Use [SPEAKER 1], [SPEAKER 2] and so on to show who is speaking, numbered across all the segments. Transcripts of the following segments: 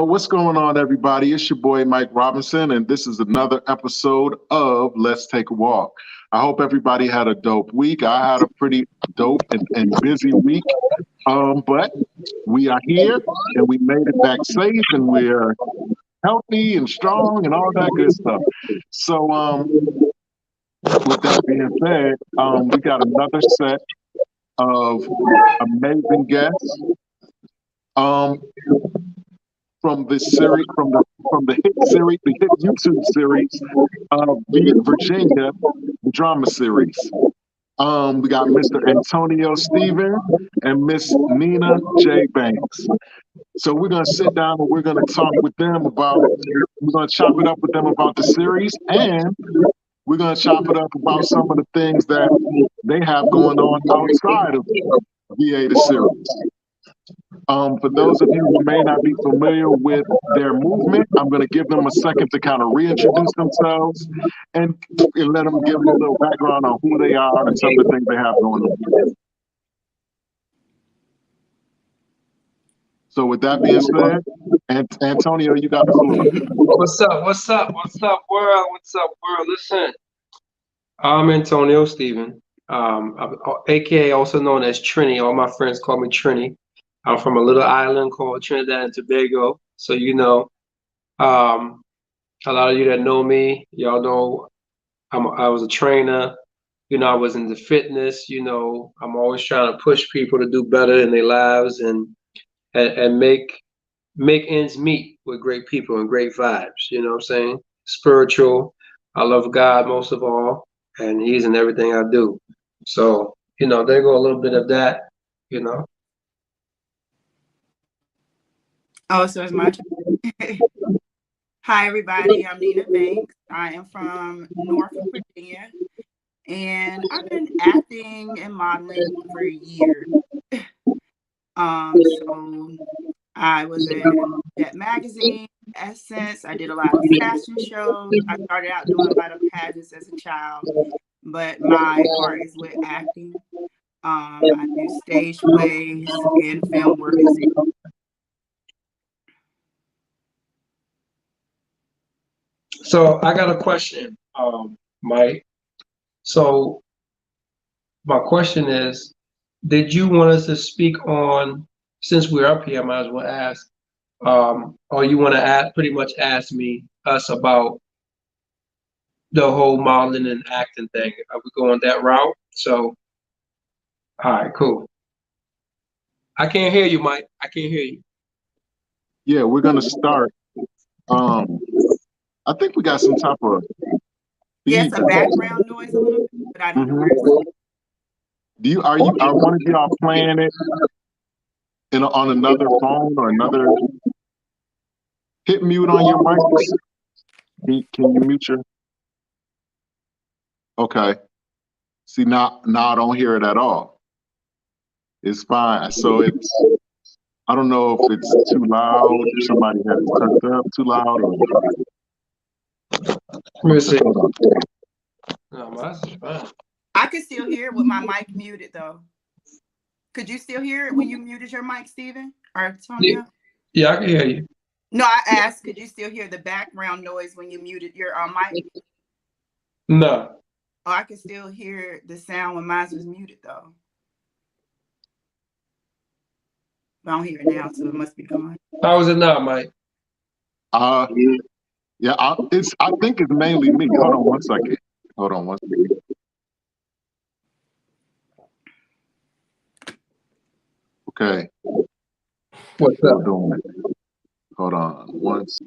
[SPEAKER 1] What's going on, everybody? It's your boy Mike Robinson, and this is another episode of Let's Take a Walk. I hope everybody had a dope week. I had a pretty dope and busy week, but we are here and we made it back safe, and we're healthy and strong and all that good stuff. So, with that being said, we got another set of amazing guests. Um, from this series, from the hit series, the hit YouTube series of Virginia, the drama series. We got Mr. Antonio Stephen and Miss Nina J. Banks. So we're gonna sit down and we're gonna talk with them about. We're gonna chop it up with them about the series, and we're gonna chop it up about some of the things that they have going on outside of VA the series. For those of you who may not be familiar with their movement, I'm going to give them a second to kind of reintroduce themselves and let them give you a little background on who they are and some of the things they have going on. So with that being said, Antonio, you got the floor.
[SPEAKER 2] What's up? What's up? What's up, world? What's up, world? Listen, I'm Antonio Stephen, aka also known as Trini. All my friends call me Trini. I'm from a little island called Trinidad and Tobago. So um, a lot of you that know me, y'all know I was a trainer. I was into fitness. I'm always trying to push people to do better in their lives and make ends meet with great people and great vibes. You know what I'm saying? Spiritual. I love God most of all, and He's in everything I do. So, there go a little bit of that, you know.
[SPEAKER 3] Oh, so it's my turn. Hi, everybody. I'm Nina Banks. I am from Norfolk, Virginia, and I've been acting and modeling for years. So I was in Jet Magazine, Essence. I did a lot of fashion shows. I started out doing a lot of pageants as a child, but my heart is with acting. I do stage plays and film work as well.
[SPEAKER 2] So I got a question, Mike. So my question is, did you want us to speak on, since we're up here, I might as well ask, or you want to pretty much ask us about the whole modeling and acting thing? Are we going that route? So, all right, cool. I can't hear you, Mike. I can't hear you.
[SPEAKER 1] Yeah, we're gonna start. I think we got some type of
[SPEAKER 3] Yes, a background noise a little bit, but I don't know where it's
[SPEAKER 1] Are one of y'all playing it on another phone or another? Hit mute on your mics. Can you mute your? Okay. See, now I don't hear it at all. It's fine. So I don't know if it's too loud, if somebody has it turned up too loud or.
[SPEAKER 2] Let me see. No, mine's fine.
[SPEAKER 3] I could still hear it with my mic muted though. Could you still hear it when you muted your mic, Stephen or Antonio?
[SPEAKER 2] Yeah, I can hear you.
[SPEAKER 3] No, I asked, could you still hear the background noise when you muted your mic?
[SPEAKER 2] No.
[SPEAKER 3] Oh, I could still hear the sound when mine was muted though. But I don't hear it now, so it must be gone.
[SPEAKER 2] How is it now, Mike?
[SPEAKER 1] Yeah, I think it's mainly me. Hold on one second. Okay.
[SPEAKER 2] What's up?
[SPEAKER 1] Doing it. Hold on once.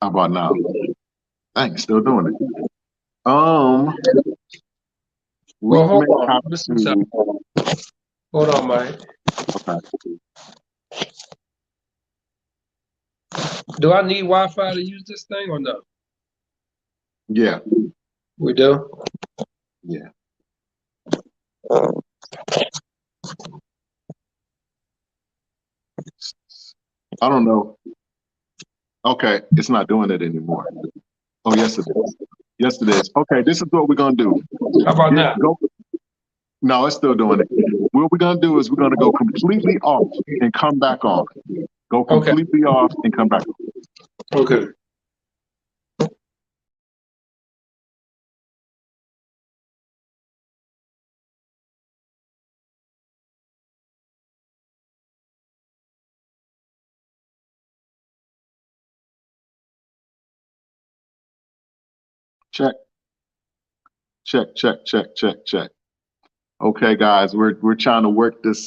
[SPEAKER 1] How about now? Dang, still doing it.
[SPEAKER 2] Well, hold on. Hold on, Mike.
[SPEAKER 1] Okay.
[SPEAKER 2] Do I need Wi-Fi to use this thing or no?
[SPEAKER 1] Yeah.
[SPEAKER 2] We do?
[SPEAKER 1] Yeah. I don't know. Okay, it's not doing it anymore. Oh, yes, it is. Yes, it is. Okay, this is what we're gonna do.
[SPEAKER 2] How about now?
[SPEAKER 1] Go. No, it's still doing it. What we're gonna do is we're gonna go completely off and come back on. Go
[SPEAKER 2] Okay.
[SPEAKER 1] completely off and come back on.
[SPEAKER 2] Okay.
[SPEAKER 1] Check, check. Okay, guys, we're trying to work this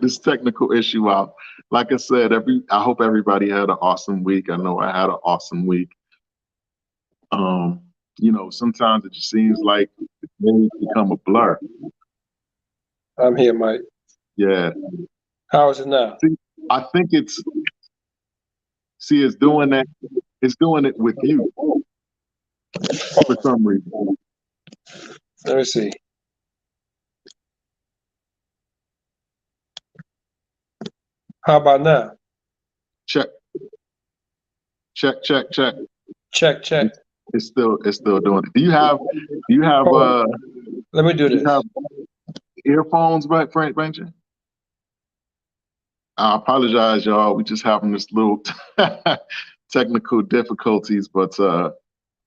[SPEAKER 1] this technical issue out. Like I said, I hope everybody had an awesome week. I know I had an awesome week. Um, sometimes it just seems like days become a blur.
[SPEAKER 2] I'm here, Mike.
[SPEAKER 1] Yeah.
[SPEAKER 2] How is it now?
[SPEAKER 1] See, I think it's doing that. It's doing it with you for some reason.
[SPEAKER 2] Let me see. How about now?
[SPEAKER 1] Check. Check.
[SPEAKER 2] Check.
[SPEAKER 1] It's still doing it. Do you have
[SPEAKER 2] Let me do
[SPEAKER 1] do you
[SPEAKER 2] this.
[SPEAKER 1] have earphones, right, Frank Benjamin? I apologize, y'all. We just having this little technical difficulties, but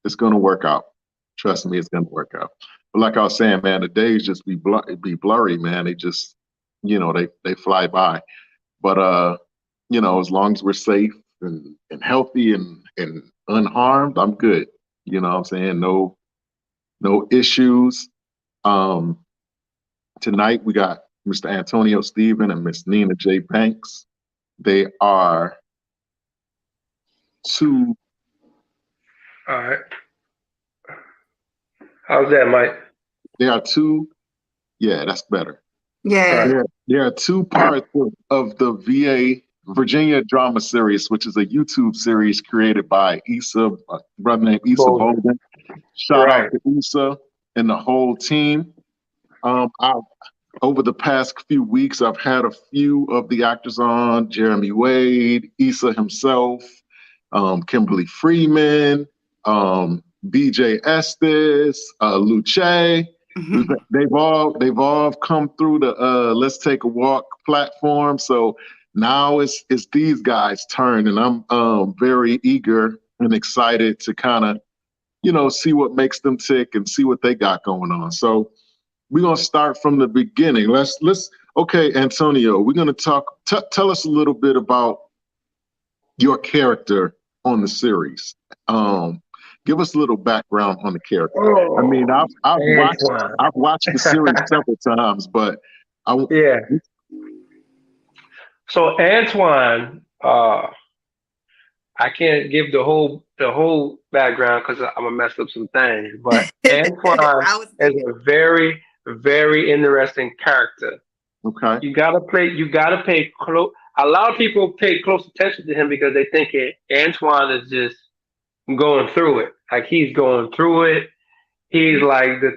[SPEAKER 1] it's gonna work out. Trust me, it's gonna work out. But like I was saying, man, the days just be blurry, man. They just, they fly by. But as long as we're safe and healthy and unharmed, I'm good. You know what I'm saying? No issues. Um, Tonight we got Mr. Antonio Stephen and Miss Nina J. Banks. They are two.
[SPEAKER 2] All right. How's that, Mike?
[SPEAKER 1] They are two. Yeah, that's better.
[SPEAKER 3] Yeah.
[SPEAKER 1] There are two parts of the VA Virginia Drama Series, which is a YouTube series created by Issa, a brother named Issa Bolden. Shout out to Issa and the whole team. Over the past few weeks, I've had a few of the actors on: Jeremy Wade, Issa himself, Kimberly Freeman, BJ Estes, Luce. They've all come through the Let's Take a Walk platform. So now it's these guys' turn, and I'm very eager and excited to kind of see what makes them tick and see what they got going on. So we're gonna start from the beginning. Let's okay, Antonio, we're gonna talk. Tell us a little bit about your character on the series. Give us a little background on the character. I mean, I've watched the series several times, but
[SPEAKER 2] yeah. So Antoine, I can't give the whole background because I'm gonna mess up some things. But Antoine is a very, very interesting character.
[SPEAKER 1] Okay.
[SPEAKER 2] You gotta pay close. A lot of people pay close attention to him because they think Antoine is just going through it. Like he's going through it. He's like the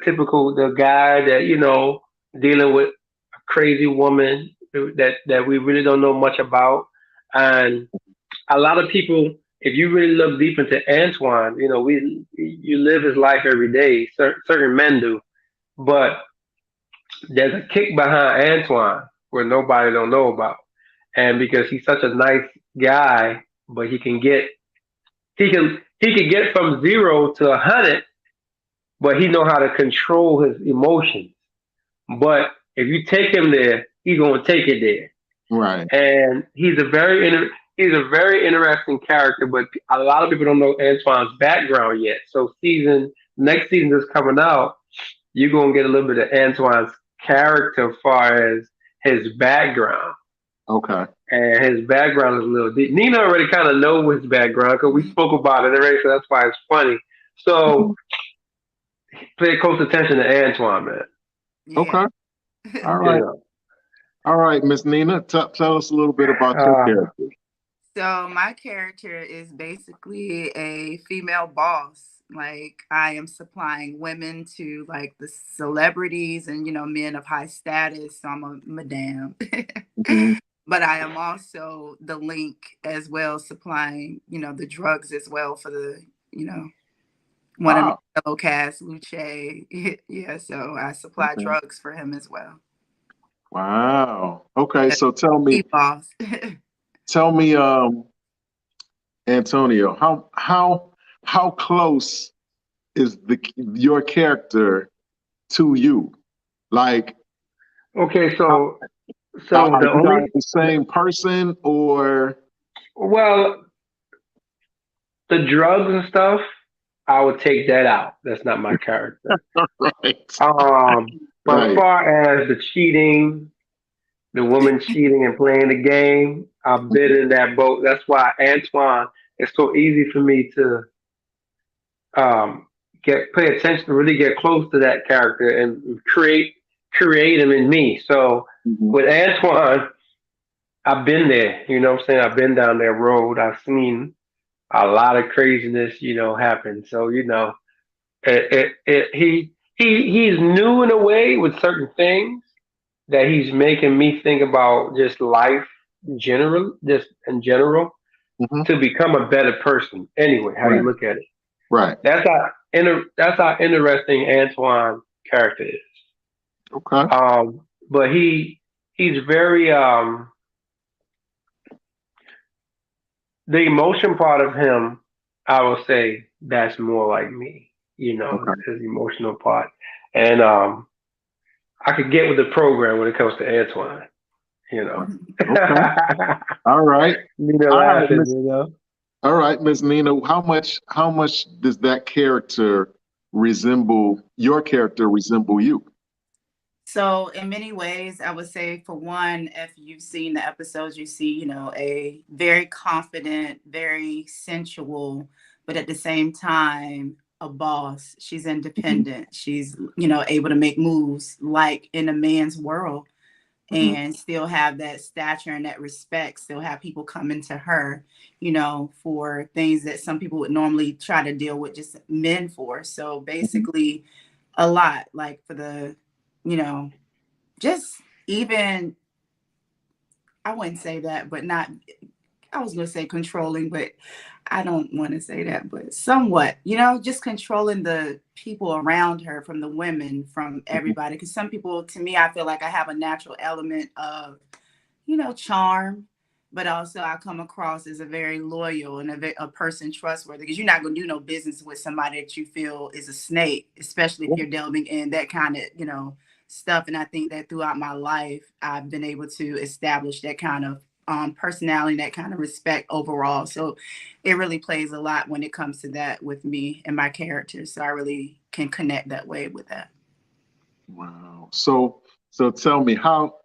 [SPEAKER 2] guy that dealing with a crazy woman that we really don't know much about, and a lot of people, if you really look deep into Antoine, you live his life every day. Certain men do, but there's a kick behind Antoine where nobody don't know about, and because he's such a nice guy, but he can get from 0 to 100, but he know how to control his emotions. But if you take him there, he's gonna take it there.
[SPEAKER 1] Right.
[SPEAKER 2] And he's a very interesting character, but a lot of people don't know Antoine's background yet. So next season is coming out, you're gonna get a little bit of Antoine's character as far as his background.
[SPEAKER 1] Okay.
[SPEAKER 2] And his background is a little deep. Nina already kind of know his background because we spoke about it already, so that's why it's funny. So pay close attention to Antoine, man.
[SPEAKER 3] Yeah.
[SPEAKER 1] Okay. All right.
[SPEAKER 2] Yeah.
[SPEAKER 1] All right, Miss Nina, tell us a little bit about your character.
[SPEAKER 3] So my character is basically a female boss. Like I am supplying women to like the celebrities and men of high status. So I'm a madame. but I am also the link as well, supplying, the drugs as well for the, one of my
[SPEAKER 1] Wow.
[SPEAKER 3] fellow cast, Luce. Yeah, so I supply
[SPEAKER 1] Okay.
[SPEAKER 3] drugs for him as well.
[SPEAKER 1] Wow. Okay,
[SPEAKER 3] That's
[SPEAKER 1] so
[SPEAKER 3] he boss.
[SPEAKER 1] tell me, Antonio, how close is your character to you? Like,
[SPEAKER 2] Okay,
[SPEAKER 1] how,
[SPEAKER 2] so
[SPEAKER 1] are
[SPEAKER 2] the
[SPEAKER 1] you guys
[SPEAKER 2] only
[SPEAKER 1] the same person or?
[SPEAKER 2] well, the drugs and stuff, I would take that out. That's not my character.
[SPEAKER 1] Right.
[SPEAKER 2] But as
[SPEAKER 1] Right.
[SPEAKER 2] far as the cheating, the woman cheating and playing the game, I've been in that boat. That's why Antoine, it's so easy for me to pay attention, really get close to that character and create him in me. So
[SPEAKER 1] Mhm.
[SPEAKER 2] with Antoine, I've been there. You know what I'm saying? I've been down that road. I've seen a lot of craziness, happen. So he's new in a way with certain things that he's making me think about just life just in general,
[SPEAKER 1] Mhm.
[SPEAKER 2] to become a better person. Anyway, how you
[SPEAKER 1] Right.
[SPEAKER 2] look at it.
[SPEAKER 1] Right.
[SPEAKER 2] That's how interesting Antoine character is.
[SPEAKER 1] Okay.
[SPEAKER 2] But he's very the emotion part of him. I will say that's more like me.
[SPEAKER 1] Okay.
[SPEAKER 2] His emotional part, and I could get with the program when it comes to Antoine. You know,
[SPEAKER 1] Okay. All right.
[SPEAKER 2] Nina
[SPEAKER 1] All right,
[SPEAKER 2] laughing.
[SPEAKER 1] Miss. All right, Miss Nina. How much does that character resemble your character? Resemble you?
[SPEAKER 3] So in many ways, I would say, for one, if you've seen the episodes, you see, a very confident, very sensual, but at the same time, a boss. She's
[SPEAKER 1] Mhm.
[SPEAKER 3] independent. She's, able to make moves like in a man's world,
[SPEAKER 1] Mhm.
[SPEAKER 3] and still have that stature and that respect, still have people coming to her, for things that some people would normally try to deal with just men for. So
[SPEAKER 1] Mhm.
[SPEAKER 3] basically, a lot like for the, you know, just even, I wouldn't say that, but not, I was going to say controlling, but I don't want to say that, but somewhat, just controlling the people around her, from the women, from
[SPEAKER 1] Mhm.
[SPEAKER 3] everybody. Because some people, to me, I feel like I have a natural element of, charm, but also I come across as a very loyal and a person trustworthy, because you're not going to do no business with somebody that you feel is a snake, especially if you're delving in that kind of, stuff. And I think that throughout my life, I've been able to establish that kind of personality, that kind of respect overall. So it really plays a lot when it comes to that with me and my character. So I really can connect that way with that.
[SPEAKER 1] Wow. So tell me, how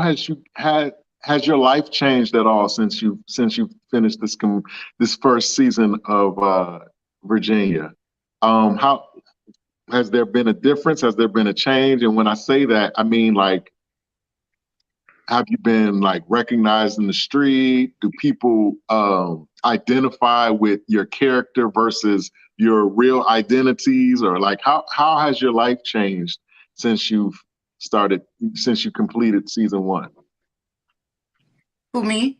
[SPEAKER 1] has your life changed at all since you finished this first season of Virginia? How has there been a difference? Has there been a change? And when I say that, I mean, like, have you been like recognized in the street? Do people identify with your character versus your real identities? Or like, how has your life changed since you've started since you completed season one?
[SPEAKER 3] Who, me?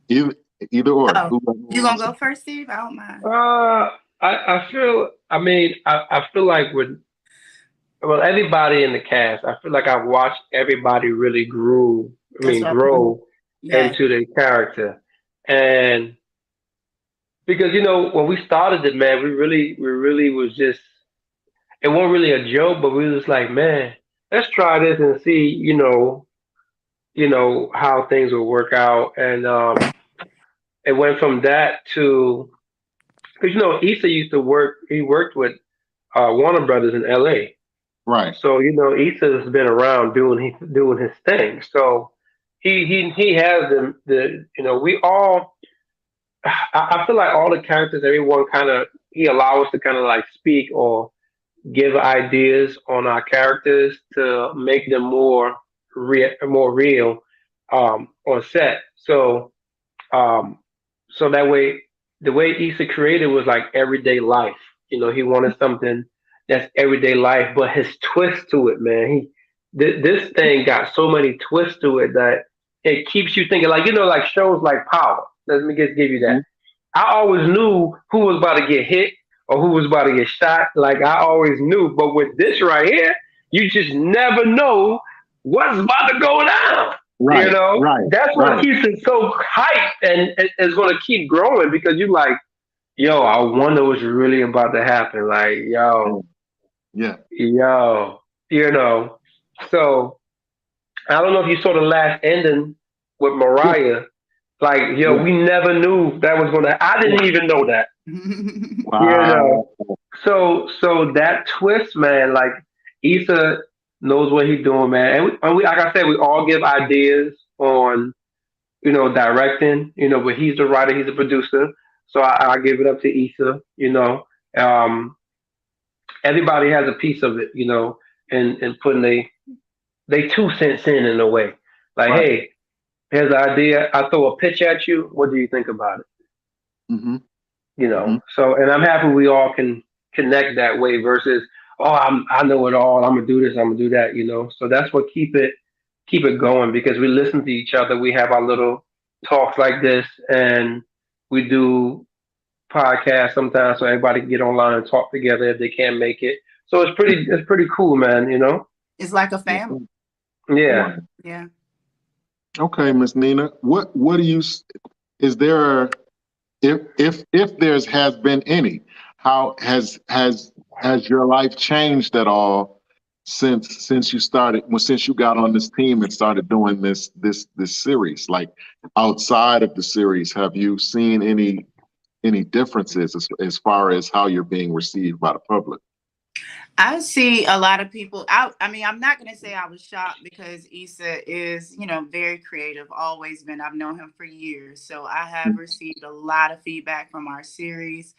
[SPEAKER 1] Either either or.
[SPEAKER 3] Oh,
[SPEAKER 1] Who
[SPEAKER 3] you gonna
[SPEAKER 1] wants
[SPEAKER 3] go
[SPEAKER 1] to?
[SPEAKER 3] first, Steve? I don't mind.
[SPEAKER 2] I feel like everybody in the cast, I feel like I've watched everybody really
[SPEAKER 3] That's what I want.
[SPEAKER 2] grow
[SPEAKER 3] Yeah.
[SPEAKER 2] into their character. And because, when we started it, man, we really was just, it wasn't really a joke, but we was like, man, let's try this and see, how things will work out. And it went from that to, because, Issa used to he worked with Warner Brothers in LA.
[SPEAKER 1] Right.
[SPEAKER 2] So Issa's been around doing his thing. So he has the we all. I feel like all the characters, everyone kind of he allows us to kind of like speak or give ideas on our characters to make them more real on set. Um, so that way, the way Issa created was like everyday life. He wanted something that's everyday life, but his twist to it, man. This thing got so many twists to it that it keeps you thinking. Like, like shows like Power. Let me just give you that. I always knew who was about to get hit or who was about to get shot. Like I always knew. But with this right here, you just never know what's about to go down.
[SPEAKER 1] Right, right,
[SPEAKER 2] That's what
[SPEAKER 1] right.
[SPEAKER 2] keeps it so hype and it's going to keep growing because you like, yo, I wonder what's really about to happen. Like,
[SPEAKER 1] Yeah.
[SPEAKER 2] yo, you know. So I don't know if you saw the last ending with
[SPEAKER 1] Yeah.
[SPEAKER 2] Mariah. Like, yo,
[SPEAKER 1] Yeah.
[SPEAKER 2] we never knew that was gonna. I didn't even know that. You know.
[SPEAKER 1] Wow.
[SPEAKER 2] So that twist, man. Like, Issa knows what he's doing, man. And we, like I said, we all give ideas on, directing. But he's the writer, he's the producer. So I give it up to Issa. Um, everybody has a piece of it. And putting they 2 cents in a way. Like,
[SPEAKER 1] Right.
[SPEAKER 2] hey, here's the idea. I throw a pitch at you. What do you think about it?
[SPEAKER 1] Mm-hmm. Mm-hmm.
[SPEAKER 2] So, and I'm happy we all can connect that way versus, oh, I know it all. I'm gonna do this. I'm gonna do that. So that's what keep it going because we listen to each other. We have our little talks like this, and we do podcasts sometimes so everybody can get online and talk together if they can't make it. So it's pretty cool, man.
[SPEAKER 3] It's like a family.
[SPEAKER 2] Yeah.
[SPEAKER 3] Yeah.
[SPEAKER 1] Okay, Miss Nina, what do you is there a, if there's has been any, how has your life changed at all since you started, well, since you got on this team and started doing this series? Like outside of the series, have you seen any differences as far as how you're being received by the public?
[SPEAKER 3] I see a lot of people out. I mean, I'm not going to say I was shocked because Issa is, very creative, always been. I've known him for years. So I have received a lot of feedback from our series.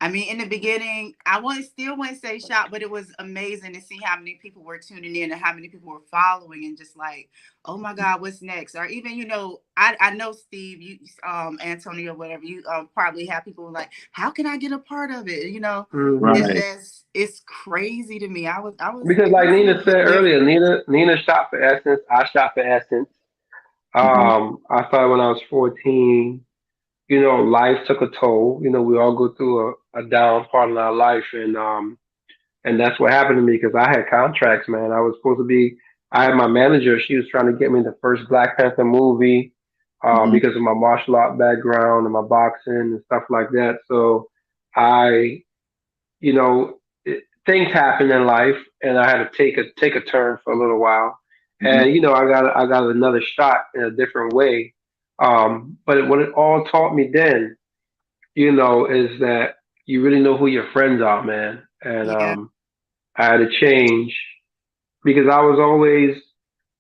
[SPEAKER 3] I mean, in the beginning, still wouldn't say shocked, but it was amazing to see how many people were tuning in and how many people were following and just like, oh my God, what's next? Or even, I know Steve, you, Antonio, whatever, you probably have people like, how can I get a part of it? It's
[SPEAKER 1] Right.
[SPEAKER 3] just, it's crazy to me. I was,
[SPEAKER 2] Because
[SPEAKER 3] it
[SPEAKER 2] like
[SPEAKER 3] was a
[SPEAKER 2] Nina
[SPEAKER 3] little
[SPEAKER 2] said
[SPEAKER 3] bit
[SPEAKER 2] earlier,
[SPEAKER 3] different.
[SPEAKER 2] Nina shot for Essence. I shot for Essence.
[SPEAKER 1] Mm-hmm.
[SPEAKER 2] I started when I was 14. Life took a toll. We all go through a down part in our life, and that's what happened to me because I had contracts, man. I was supposed to be. I had my manager. She was trying to get me the first Black Panther movie,
[SPEAKER 1] Mm-hmm.
[SPEAKER 2] because of my martial art background and my boxing and stuff like that. So I, things happen in life, and I had to take a turn for a little while.
[SPEAKER 1] Mm-hmm.
[SPEAKER 2] And I got another shot in a different way. But what it all taught me then, is that you really know who your friends are, man. And
[SPEAKER 3] Yeah.
[SPEAKER 2] I had to change because I was always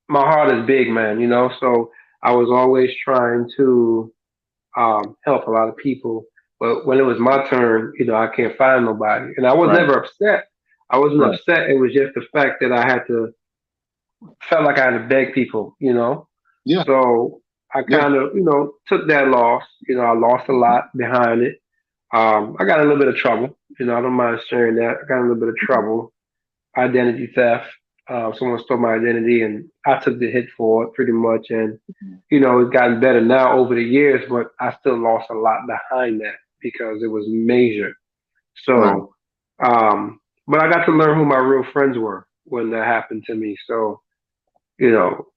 [SPEAKER 2] my heart is big, man. So I was always trying to help a lot of people. But when it was my turn, I can't find nobody. And I was
[SPEAKER 1] Right.
[SPEAKER 2] never upset. I wasn't
[SPEAKER 1] Right.
[SPEAKER 2] upset. It was just the fact that I had to, felt like I had to beg people.
[SPEAKER 1] Yeah.
[SPEAKER 2] So I
[SPEAKER 1] Yeah.
[SPEAKER 2] kind of, took that loss. I lost a lot behind it. I got a little bit of trouble. I don't mind sharing that. I got a little bit of trouble. Identity theft. Someone stole my identity and I took the hit for it pretty much. And it's gotten better now over the years, but I still lost a lot behind that because it was major.
[SPEAKER 1] Right.
[SPEAKER 2] So, but I got to learn who my real friends were when that happened to me. So, you know,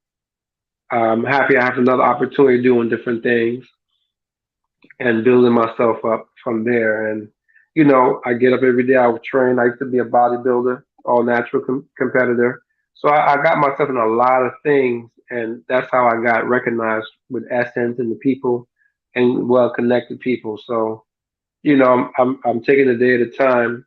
[SPEAKER 2] I'm happy I have another opportunity doing different things and building myself up from there. And, I get up every day. I would train. I used to be a bodybuilder, all natural competitor. So I got myself in a lot of things, and that's how I got recognized with Essence and the people and well connected people. So, I'm taking a day at a time.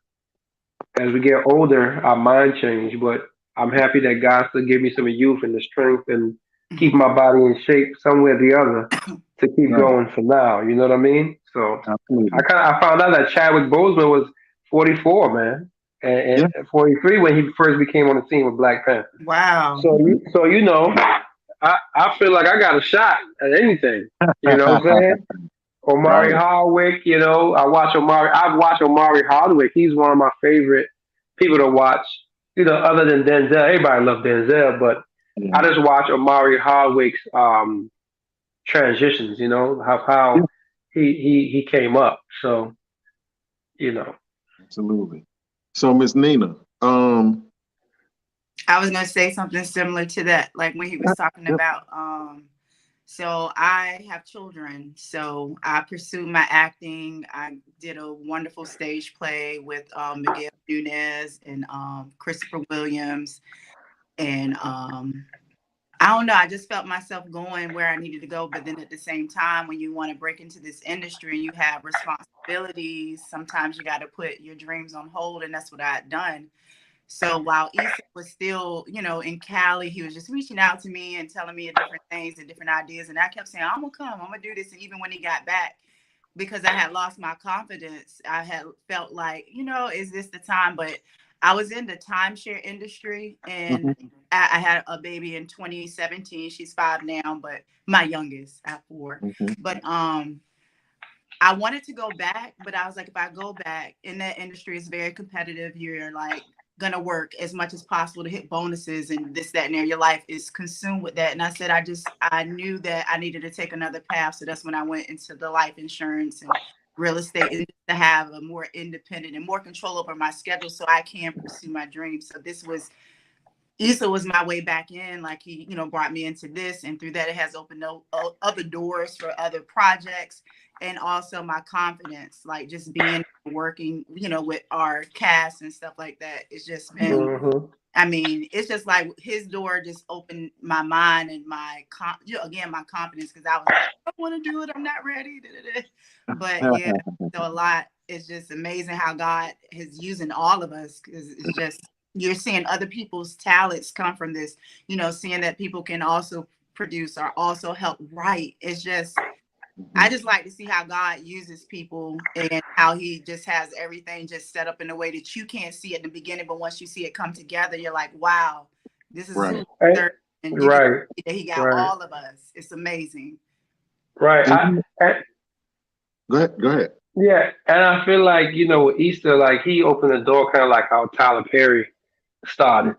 [SPEAKER 2] As we get older, our mind change, but I'm happy that God still gave me some youth and the strength and keep my body in shape some way or the other to keep
[SPEAKER 1] Right.
[SPEAKER 2] going for now. You know what I mean? So
[SPEAKER 1] Absolutely.
[SPEAKER 2] I found out that Chadwick Boseman was 44, man,
[SPEAKER 1] Yeah.
[SPEAKER 2] and 43 when he first became on the scene with Black Panther.
[SPEAKER 3] Wow.
[SPEAKER 2] I feel like I got a shot at anything. You know what I'm saying? Omari
[SPEAKER 1] Right.
[SPEAKER 2] Hardwick, I watch Omari. I've watched Omari Hardwick. He's one of my favorite people to watch. Other than Denzel, everybody loves Denzel, but
[SPEAKER 1] Yeah.
[SPEAKER 2] I just watch Omari Hardwick's transitions, you know, how he came up. So, you know.
[SPEAKER 1] Absolutely. So, Miss Nina,
[SPEAKER 3] I was gonna say something similar to that, like when he was talking
[SPEAKER 1] yep.
[SPEAKER 3] about so I have children, so I pursued my acting. I did a wonderful stage play with Miguel Nunez and Christopher Williams, and I don't know, I just felt myself going where I needed to go. But then at the same time, when you want to break into this industry and you have responsibilities, sometimes you got to put your dreams on hold, and that's what I had done. So while Issa was still, you know, in Cali, he was just reaching out to me and telling me different things and different ideas. And I kept saying, I'm gonna come, I'm gonna do this. And even when he got back, because I had lost my confidence, I had felt like, you know, is this the time? But I was in the timeshare industry, and I had a baby in 2017. She's 5 now, but my youngest, I have 4. But I wanted to go back, but I was like, if I go back in that industry, it's very competitive. You're like gonna work as much as possible to hit bonuses and this, that, and there. Your life is consumed with that. And I said, I knew that I needed to take another path. So that's when I went into the life insurance and real estate, and to have a more independent and more control over my schedule so I can pursue my dreams. So this was Issa was my way back in. Like he, you know, brought me into this, and through that, it has opened other doors for other projects, and also my confidence, like just being working, you know, with our cast and stuff like that. It's just been, I mean, it's just like his door just opened my mind and my again my confidence, because I was like, I want to do it, I'm not ready. But yeah, so a lot. It's just amazing how God is using all of us, because it's just, you're seeing other people's talents come from this, you know, seeing that people can also produce or also help write. It's just, I just like to see how God uses people and how he just has everything just set up in a way that you can't see at the beginning, but once you see it come together, you're like, wow, this is
[SPEAKER 1] Right.
[SPEAKER 3] and you can see that he got all of us. It's amazing.
[SPEAKER 2] Right.
[SPEAKER 1] Go ahead.
[SPEAKER 2] Yeah, and I feel like, you know, with Easter, like he opened the door kind of like how Tyler Perry started.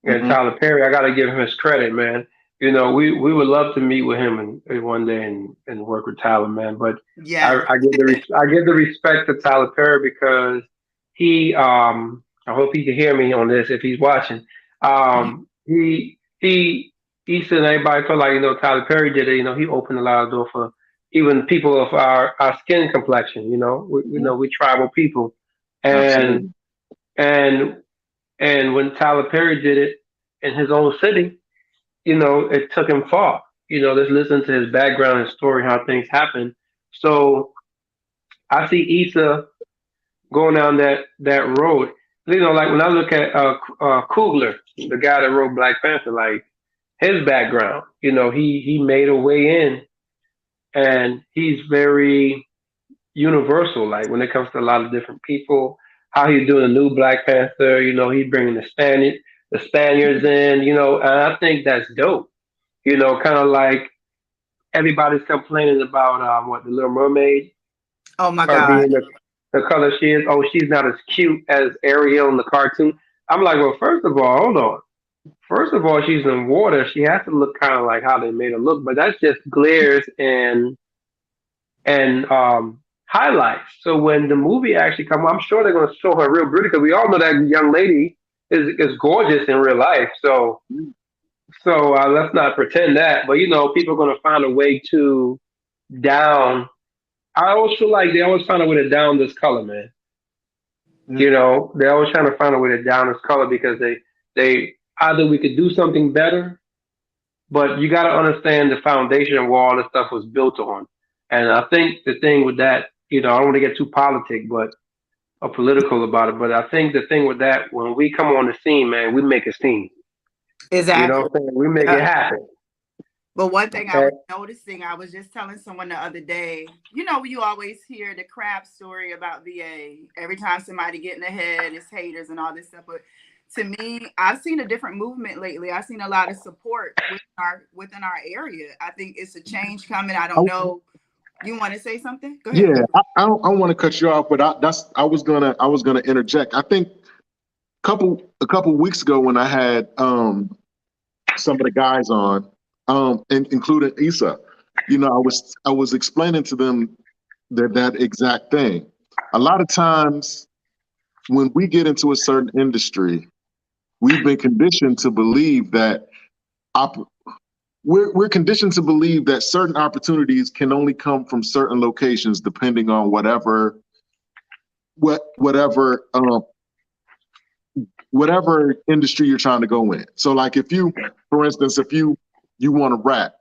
[SPEAKER 2] And Tyler Perry, I got to give him his credit, man. You know, we would love to meet with him and one day and work with Tyler, man. But
[SPEAKER 3] yeah,
[SPEAKER 2] I give the respect to Tyler Perry because he I hope he can hear me on this if he's watching. He Easter and everybody felt like, you know, Tyler Perry did it. You know, he opened a lot of doors for even people of our skin complexion. You know, we tribal people, and and and when Tyler Perry did it in his own city, you know, it took him far. You know, just listen to his background and story, how things happen. So I see Issa going down that road. You know, like when I look at Coogler, the guy that wrote Black Panther, like his background, you know, he made a way in, and he's very universal. Like when it comes to a lot of different people, how he's doing a new Black Panther, you know, he's bringing the Spaniards in, you know, and I think that's dope. You know, kind of like everybody's complaining about what the Little Mermaid,
[SPEAKER 3] oh my
[SPEAKER 2] her
[SPEAKER 3] God,
[SPEAKER 2] being the color she is. Oh, she's not as cute as Ariel in the cartoon. I'm like, well, first of all, hold on. First of all, she's in water. She has to look kind of like how they made her look, but that's just glares and highlights. So when the movie actually comes, I'm sure they're going to show her real beauty because we all know that young lady is gorgeous in real life. So let's not pretend that. But you know, people are going to find a way to down. I always feel like they always find a way to down this color, man. You know, they're always trying to find a way to down this color because they either we could do something better, but you got to understand the foundation of where all this stuff was built on. And I think the thing with that, you know, I don't want to get too politic, but or political about it. But I think the thing with that, when we come on the scene, man, we make a scene.
[SPEAKER 3] exactly.
[SPEAKER 2] You know what I'm saying? We make it happen.
[SPEAKER 3] But one thing I was noticing, I was just telling someone the other day, you know, you always hear the crap story about VA. Every time somebody getting ahead, it's haters and all this stuff. But to me, I've seen a different movement lately. I've seen a lot of support within our area. I think it's a change coming. I don't know. You want to say something? Go ahead.
[SPEAKER 1] Yeah, I don't want to cut you off, but I was gonna interject. I think a couple weeks ago when I had some of the guys on, including Issa, I was explaining to them that exact thing. A lot of times when we get into a certain industry, we've been conditioned to believe that we're conditioned to believe that certain opportunities can only come from certain locations, depending on whatever industry you're trying to go in. So, like, for instance, if you want to rap,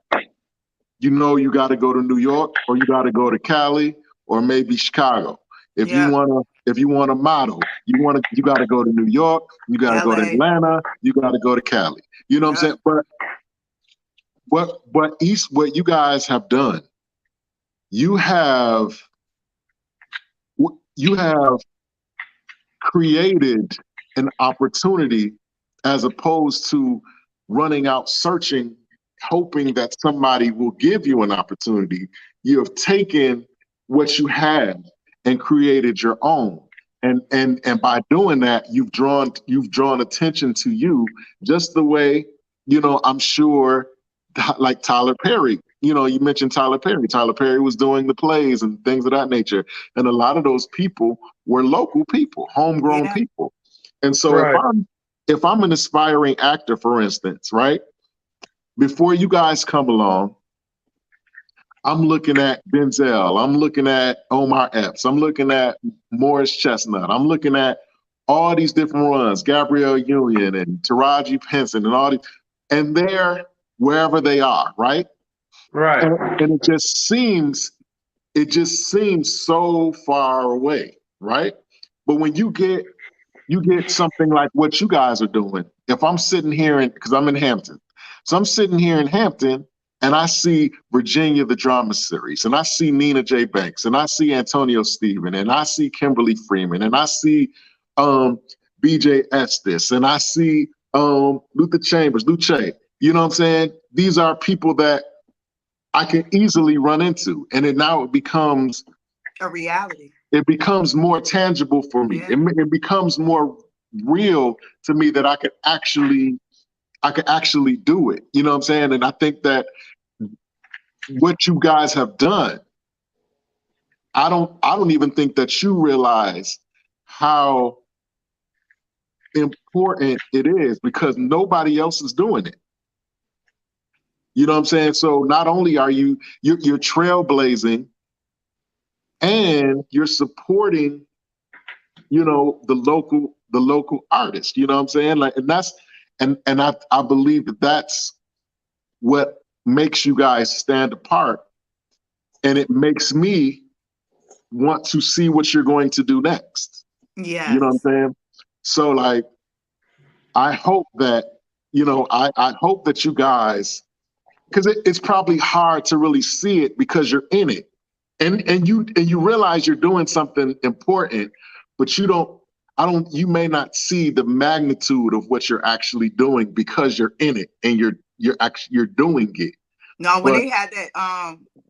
[SPEAKER 1] you got to go to New York, or you got to go to Cali, or maybe Chicago. If you want to model, you got to go to New York, you got to go to Atlanta, you got to go to Cali. You know what I'm saying? But what you guys have done, you have created an opportunity, as opposed to running out searching, hoping that somebody will give you an opportunity. You have taken what you have and created your own. And by doing that, you've drawn attention to you, just the way, I'm sure, like Tyler Perry. You mentioned Tyler Perry. Tyler Perry was doing the plays and things of that nature. And a lot of those people were local people, homegrown people. And so if I'm an aspiring actor, for instance, right, before you guys come along, I'm looking at Denzel, I'm looking at Omar Epps, I'm looking at Morris Chestnut, I'm looking at all these different runs, Gabrielle Union and Taraji Henson and all these, and they're wherever they are, right?
[SPEAKER 2] Right.
[SPEAKER 1] And it just seems so far away, right? But when you get something like what you guys are doing, if I'm sitting here because I'm in Hampton, so I'm sitting here in Hampton and I see Virginia the Drama Series, and I see Nina J. Banks, and I see Antonio Stephen, and I see Kimberly Freeman, and I see BJ Estes, and I see Luther Chambers, Luce. You know what I'm saying? These are people that I can easily run into, and it becomes
[SPEAKER 3] a reality.
[SPEAKER 1] It becomes more tangible for me.
[SPEAKER 3] Yeah.
[SPEAKER 1] It becomes more real to me that I could actually do it. You know what I'm saying? And I think that what you guys have done, I don't even think that you realize how important it is, because nobody else is doing it. You know what I'm saying? So not only are you're trailblazing, and you're supporting, the local artist. You know what I'm saying? Like, and I believe that's what makes you guys stand apart, and it makes me want to see what you're going to do next.
[SPEAKER 3] Yeah.
[SPEAKER 1] You know what I'm saying? So, like, I hope that, I hope that you guys, because it's probably hard to really see it because you're in it. And you realize you're doing something important, but you may not see the magnitude of what you're actually doing because you're in it and you're doing it.
[SPEAKER 3] No, when they had that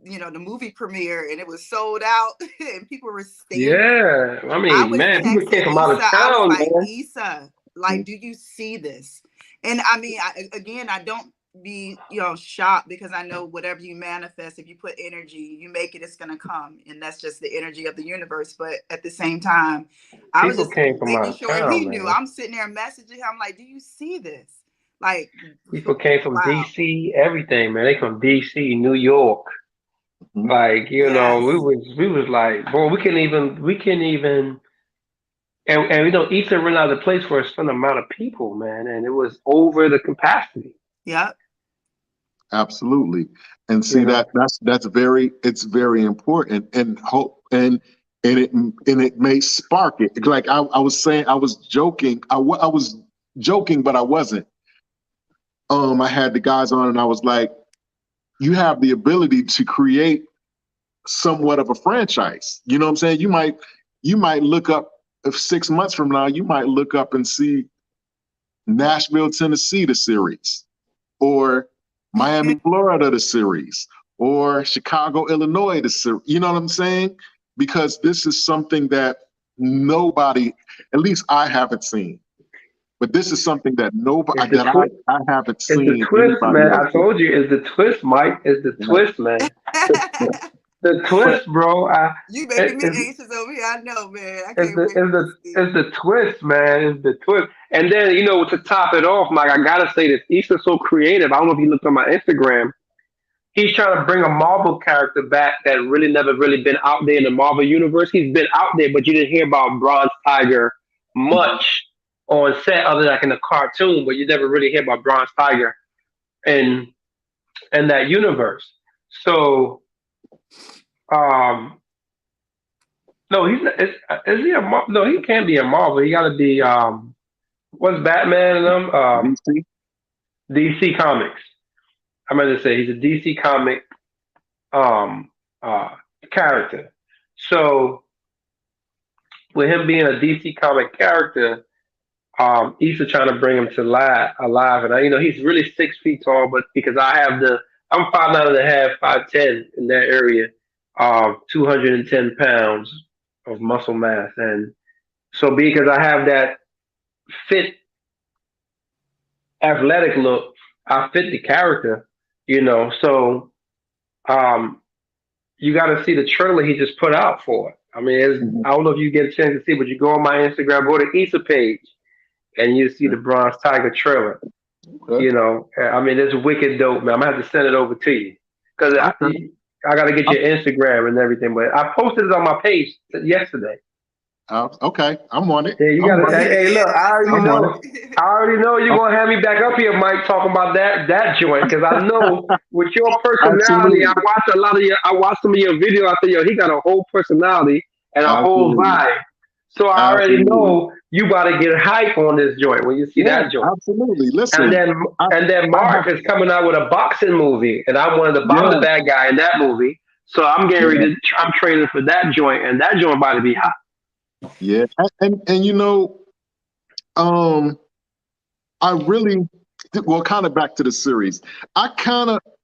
[SPEAKER 3] the movie premiere and it was sold out and people were standing.
[SPEAKER 2] Yeah, I mean, man, people came from out of town.
[SPEAKER 3] I was like,
[SPEAKER 2] man.
[SPEAKER 3] Issa, like, do you see this? And I mean, I don't be shocked, because I know whatever you manifest, if you put energy, you make it, it's gonna come, and that's just the energy of the universe. But at the same time, I was just making sure he knew. I'm sitting there messaging him, I'm like, do you see this? Like,
[SPEAKER 2] people came from DC, everything, man. They from DC, New York. Like, we was like, bro, we can't even and Issa ran out of the place for a certain amount of people, man, and it was over the capacity.
[SPEAKER 3] Yeah.
[SPEAKER 1] Absolutely. And see, it's very important, and hope, and it may spark it. Like I was saying, I was joking. I was joking, but I wasn't. I had the guys on and I was like, you have the ability to create somewhat of a franchise. You know what I'm saying? You might look up, if 6 months from now, you might look up and see Nashville, Tennessee, the series, or Miami, Florida, the series, or Chicago, Illinois, the series. You know what I'm saying? Because this is something that nobody, at least I haven't seen. But this is something that nobody
[SPEAKER 2] It's the
[SPEAKER 1] that
[SPEAKER 2] twist.
[SPEAKER 1] I haven't
[SPEAKER 2] It's the
[SPEAKER 1] seen
[SPEAKER 2] twist,
[SPEAKER 1] anybody
[SPEAKER 2] man.
[SPEAKER 1] else
[SPEAKER 2] I
[SPEAKER 1] do.
[SPEAKER 2] told you, it's the twist, Mike. It's the
[SPEAKER 1] Yeah.
[SPEAKER 2] twist, man. The
[SPEAKER 1] But
[SPEAKER 2] twist, bro.
[SPEAKER 3] You
[SPEAKER 2] It,
[SPEAKER 3] making me
[SPEAKER 2] it's,
[SPEAKER 3] anxious over here. I know, man. I
[SPEAKER 2] it's
[SPEAKER 3] can't
[SPEAKER 2] the
[SPEAKER 3] wait
[SPEAKER 2] it's
[SPEAKER 3] to
[SPEAKER 2] the
[SPEAKER 3] see.
[SPEAKER 2] it's the twist, man. It's the twist. And then to top it off, Mike, I gotta say this. Issa's so creative. I don't know if you looked on my Instagram. He's trying to bring a Marvel character back that really never really been out there in the Marvel universe. He's been out there, but you didn't hear about Bronze Tiger much on set other than like in the cartoon, but you never really hear about Bronze Tiger in that universe. So no, he's is he a no, he can't be a Marvel. He gotta be what's Batman and them?
[SPEAKER 1] DC,
[SPEAKER 2] DC Comics. I meant to say he's a DC comic um uh character. So with him being a DC comic character, Issa trying to bring him to life alive. And he's really 6 feet tall, but because I'm 5'9" and a half, 5'10" in that area, 210 pounds of muscle mass. And so because I have that fit athletic look, I fit the character. So um you got to see the trailer he just put out for it. I mean,
[SPEAKER 1] Mhm.
[SPEAKER 2] I don't know if you get a chance to see, but you go on my Instagram, go to Issa page, and you see the Bronze Tiger trailer.
[SPEAKER 1] Okay.
[SPEAKER 2] I mean, it's wicked dope, man. I'm gonna have to send it over to you because
[SPEAKER 1] Okay.
[SPEAKER 2] I gotta get your Instagram and everything. But I posted it on my page yesterday.
[SPEAKER 1] Okay, I'm on it.
[SPEAKER 2] Yeah, you
[SPEAKER 1] I'm
[SPEAKER 2] gotta.
[SPEAKER 1] on it.
[SPEAKER 2] Hey, look,
[SPEAKER 1] I'm on it.
[SPEAKER 2] I already know you're gonna have me back up here, Mike, talking about that joint because I know with your personality,
[SPEAKER 1] Absolutely.
[SPEAKER 2] I watched some of your videos. I said, yo, he got a whole personality and a whole
[SPEAKER 1] Absolutely.
[SPEAKER 2] vibe. So I already
[SPEAKER 1] Absolutely.
[SPEAKER 2] know you about to get hype on this joint when you see
[SPEAKER 1] Yeah,
[SPEAKER 2] that joint.
[SPEAKER 1] absolutely.
[SPEAKER 2] And
[SPEAKER 1] Listen,
[SPEAKER 2] then
[SPEAKER 1] I,
[SPEAKER 2] and then
[SPEAKER 1] I have,
[SPEAKER 2] Mark is coming out with a boxing movie, and I'm the
[SPEAKER 1] yeah,
[SPEAKER 2] bad guy in that movie. So I'm getting
[SPEAKER 1] yeah,
[SPEAKER 2] ready to I'm training for that joint, and that joint about to be hot.
[SPEAKER 1] yeah. And um, I really, well, kind of back to the series.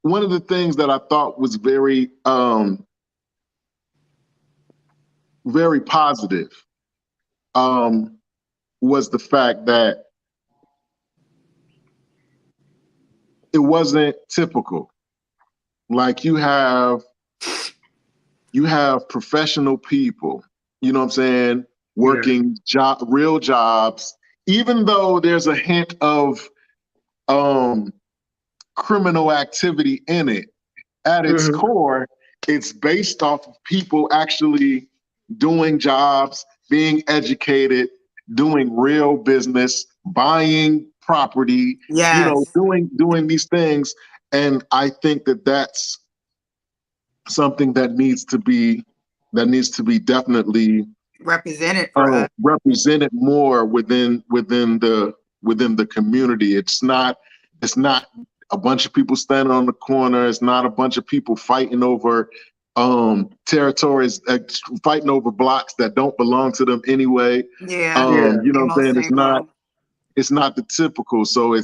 [SPEAKER 1] One of the things that I thought was very positive, um, was the fact that it wasn't typical. Like you have professional people, you know what I'm saying,
[SPEAKER 2] Yeah.
[SPEAKER 1] working real jobs, even though there's a hint of um, criminal activity in it. At its
[SPEAKER 2] Hmm.
[SPEAKER 1] core, it's based off of people actually doing jobs, being educated, doing real business, buying property,
[SPEAKER 3] Yes.
[SPEAKER 1] doing these things. And I think that that's something that needs to be definitely
[SPEAKER 3] Represented for us.
[SPEAKER 1] represented more within the community. It's not a bunch of people standing on the corner. It's not a bunch of people fighting over territories, fighting over blocks that don't belong to them anyway.
[SPEAKER 3] Yeah.
[SPEAKER 2] Yeah.
[SPEAKER 1] You know
[SPEAKER 3] Same
[SPEAKER 1] what I'm
[SPEAKER 3] old,
[SPEAKER 1] saying?
[SPEAKER 3] same old.
[SPEAKER 1] It's not the typical. So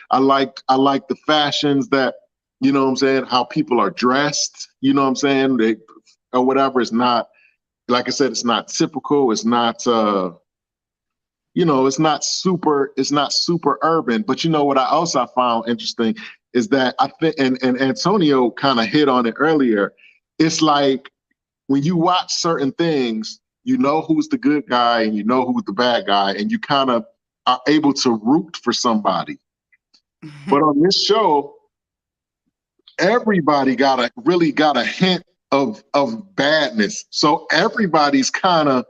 [SPEAKER 1] I like the fashions that, you know what I'm saying, how people are dressed, you know what I'm saying? Or whatever. It's not, like I said, it's not typical. It's not it's not super urban. But you know what I also found interesting is that I think, and Antonio kind of hit on it earlier, it's like when you watch certain things, you know who's the good guy and you know who's the bad guy, and you kind of are able to root for somebody. But on this show, everybody really got a hint of badness. So everybody's kind of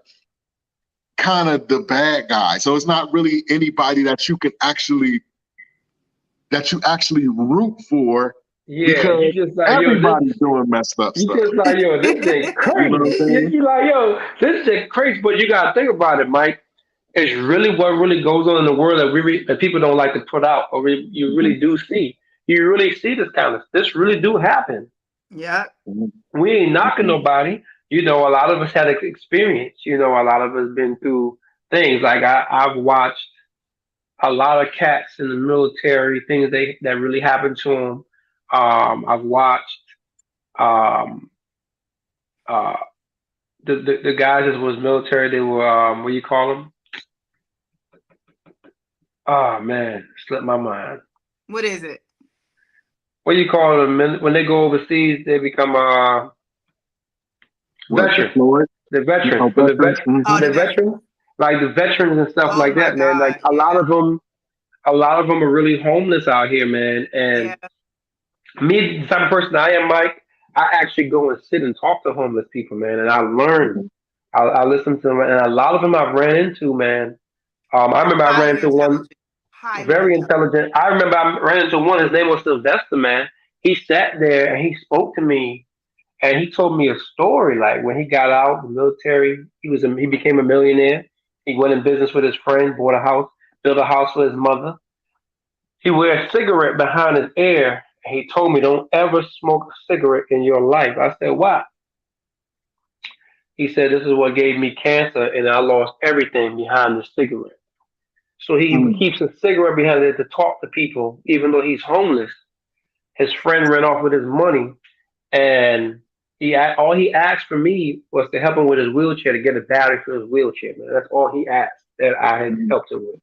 [SPEAKER 1] the bad guy. So it's not really anybody that you actually root for,
[SPEAKER 2] Yeah.
[SPEAKER 1] because
[SPEAKER 2] You just like yo, this.
[SPEAKER 1] everybody's doing messed up
[SPEAKER 2] You
[SPEAKER 1] stuff.
[SPEAKER 2] just like yo, this thing
[SPEAKER 1] You know what I'm
[SPEAKER 2] crazy.
[SPEAKER 1] saying?
[SPEAKER 2] You like yo, this thing crazy. But you gotta think about it, Mike. It's really what really goes on in the world that people don't like to put out, or you
[SPEAKER 1] Mhm.
[SPEAKER 2] really do see. You really see this kind of this really do happen.
[SPEAKER 3] Yep.
[SPEAKER 1] Mhm.
[SPEAKER 2] We ain't knocking
[SPEAKER 1] Mhm.
[SPEAKER 2] nobody. A lot of us had experience. A lot of us been through things. Like I've watched a lot of cats in the military, things that really happened to them. I've watched um, uh, the guys that was military. They were what do you call them? Oh man, slipped my mind.
[SPEAKER 3] What is it?
[SPEAKER 2] What do you call them when they go overseas? They become
[SPEAKER 1] What,
[SPEAKER 2] veterans.
[SPEAKER 1] Floyd?
[SPEAKER 2] The veterans
[SPEAKER 1] Oh,
[SPEAKER 2] for
[SPEAKER 1] veterans?
[SPEAKER 3] Oh, the
[SPEAKER 2] the
[SPEAKER 3] veteran.
[SPEAKER 2] veterans, like the veterans and stuff
[SPEAKER 3] Oh
[SPEAKER 2] like
[SPEAKER 3] my
[SPEAKER 2] that, man. Like
[SPEAKER 3] God. Yeah.
[SPEAKER 2] a lot of them are really homeless out here, man.
[SPEAKER 3] Yeah.
[SPEAKER 2] And me, the type of person I am, Mike, I actually go and sit and talk to homeless people, man, and I learn. I listen to them, and a lot of them I've ran into, man. I remember I ran
[SPEAKER 3] Highly
[SPEAKER 2] into one
[SPEAKER 3] intelligent. Highly
[SPEAKER 2] very
[SPEAKER 3] intelligent.
[SPEAKER 2] intelligent. I remember I ran into one. His name was Sylvester, man. He sat there and he spoke to me, and he told me a story. Like when he got out of the military, he became a millionaire. He went in business with his friend, bought a house, built a house for his mother. He wear a cigarette behind his ear. And he told me, "Don't ever smoke a cigarette in your life." I said, "Why?" He said, "This is what gave me cancer, and I lost everything behind the cigarette." So he
[SPEAKER 1] Mm,
[SPEAKER 2] keeps a cigarette behind it to talk to people, even though he's homeless. His friend ran off with his money, and all he asked for me was to help him with his wheelchair to get a battery for his wheelchair. Man, that's all he asked that I had
[SPEAKER 1] mm.
[SPEAKER 2] helped him with.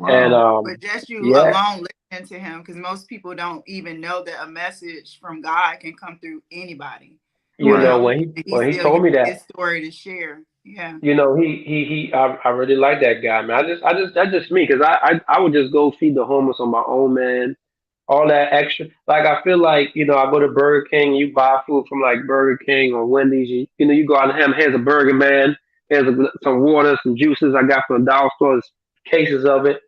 [SPEAKER 2] And
[SPEAKER 1] Wow.
[SPEAKER 3] But just you
[SPEAKER 2] yeah,
[SPEAKER 3] alone listening to him, because most people don't even know that a message from God can come through anybody,
[SPEAKER 2] you
[SPEAKER 3] you
[SPEAKER 1] Right.
[SPEAKER 2] know
[SPEAKER 3] know, and he
[SPEAKER 2] when he
[SPEAKER 3] still
[SPEAKER 2] told
[SPEAKER 3] used
[SPEAKER 2] me
[SPEAKER 3] his
[SPEAKER 2] that,
[SPEAKER 3] story to share. Yeah.
[SPEAKER 2] I really like that guy, man. That's just me, because I would just go feed the homeless on my own, man. All that extra, like I feel like I go to Burger King, you buy food from like Burger King or Wendy's, you go out and have here's a burger, man. Some water, some juices I got from the dollar store, there's cases of it.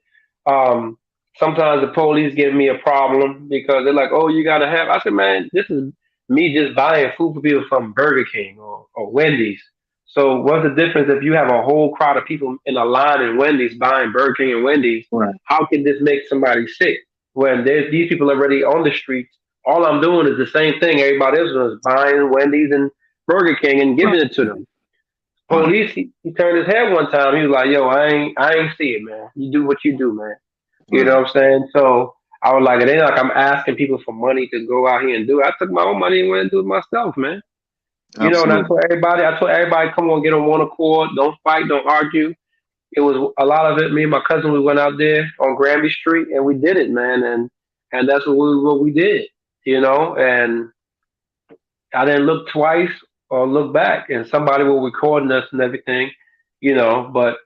[SPEAKER 2] Um, Sometimes the police give me a problem because they're like, "Oh, you gotta have." I said, "Man, this is me just buying food for people from Burger King or Wendy's." So what's the difference if you have a whole crowd of people in a line in Wendy's buying Burger King and Wendy's?
[SPEAKER 1] Right.
[SPEAKER 2] How can this make somebody sick when there's these people already on the streets? All I'm doing is the same thing everybody else is buying Wendy's and Burger King and
[SPEAKER 1] Right.
[SPEAKER 2] giving it to them.
[SPEAKER 1] Right.
[SPEAKER 2] Police, he turned his head one time. He was like, "Yo, I ain't see it, man. You do what you do, man." You know
[SPEAKER 1] Right.
[SPEAKER 2] what I'm saying? So I was like, it ain't like I'm asking people for money to go out here and do it. I took my own money and went and do it myself, man. And
[SPEAKER 1] Absolutely.
[SPEAKER 2] I told everybody, come on, get on one accord. Don't fight, don't argue. It was a lot of it. Me and my cousin, we went out there on Granby Street and we did it, man. And that's what we did, and I didn't look twice or look back. And somebody was recording us and everything, but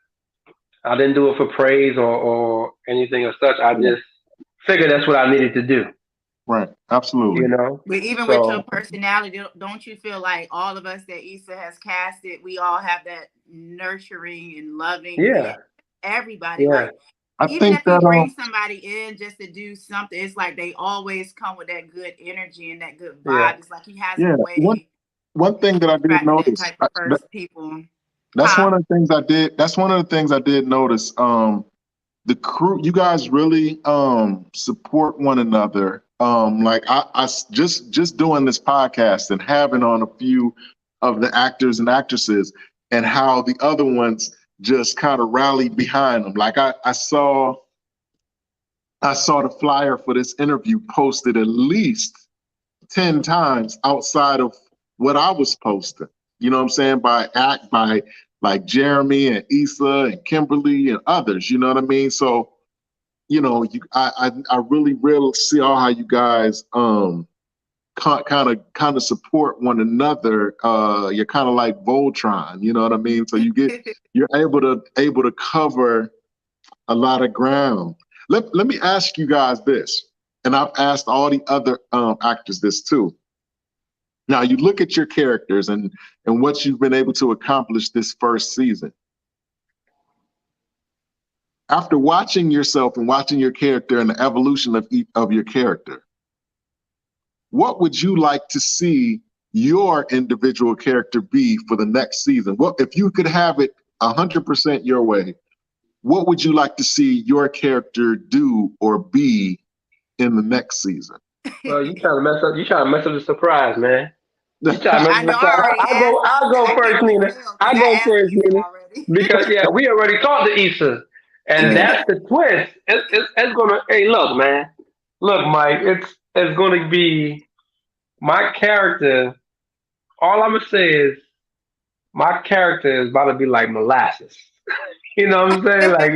[SPEAKER 2] I didn't do it for praise or anything of such. I
[SPEAKER 1] Yeah.
[SPEAKER 2] just figured that's what I needed to do,
[SPEAKER 1] Right.
[SPEAKER 2] you
[SPEAKER 1] Absolutely.
[SPEAKER 2] know.
[SPEAKER 3] But even with your
[SPEAKER 2] So
[SPEAKER 3] personality, don't you feel like all of us that Issa has casted, we all have that nurturing and loving,
[SPEAKER 2] yeah,
[SPEAKER 3] everybody.
[SPEAKER 2] yeah,
[SPEAKER 3] Like,
[SPEAKER 1] I
[SPEAKER 3] even
[SPEAKER 1] think
[SPEAKER 3] if you
[SPEAKER 1] that
[SPEAKER 3] bring somebody in just to do something, it's like they always come with that good energy and that good
[SPEAKER 2] yeah.
[SPEAKER 3] vibe. It's like he has a
[SPEAKER 1] yeah. One
[SPEAKER 3] way
[SPEAKER 1] one thing that I
[SPEAKER 3] to
[SPEAKER 1] did
[SPEAKER 3] attract that
[SPEAKER 1] notice.
[SPEAKER 3] type of person, people.
[SPEAKER 1] That's
[SPEAKER 3] Huh?
[SPEAKER 1] one of the things I did. That's one of the things I did notice. The crew, you guys really support one another. Like just doing this podcast and having on a few of the actors and actresses, and how the other ones just kind of rallied behind them. Like I saw the flyer for this interview posted at least 10 times outside of what I was posting. You know what I'm saying? By like Jeremy and Issa and Kimberly and others. You know what I mean? So, I really see how you guys kind of support one another. You're kind of like Voltron, you know what I mean? So you're able to cover a lot of ground. Let me ask you guys this, and I've asked all the other actors this too. Now you look at your characters and what you've been able to accomplish this first season. After watching yourself and watching your character and the evolution of your character, what would you like to see your individual character be for the next season? What if you could have it 100% your way? What would you like to see your character do or be in the next season?
[SPEAKER 2] Well, you trying to mess up. You trying to mess up the surprise, man. You trying to mess
[SPEAKER 3] I
[SPEAKER 2] up
[SPEAKER 3] know
[SPEAKER 2] the
[SPEAKER 3] I
[SPEAKER 2] surprise.
[SPEAKER 3] already asked him.
[SPEAKER 2] I'll go
[SPEAKER 3] I can't
[SPEAKER 2] first,
[SPEAKER 3] even
[SPEAKER 2] Nina.
[SPEAKER 3] tell because
[SPEAKER 2] I'll
[SPEAKER 3] I
[SPEAKER 2] go
[SPEAKER 3] asked
[SPEAKER 2] first,
[SPEAKER 3] Issa
[SPEAKER 2] Nina.
[SPEAKER 3] already.
[SPEAKER 2] Because yeah, we already talked to Issa, and
[SPEAKER 1] Yeah.
[SPEAKER 2] that's the twist. It's gonna. Hey, look, man. Look, Mike. It's gonna be my character. All I'm gonna say is my character is about to be like molasses. You know what I'm saying? Like,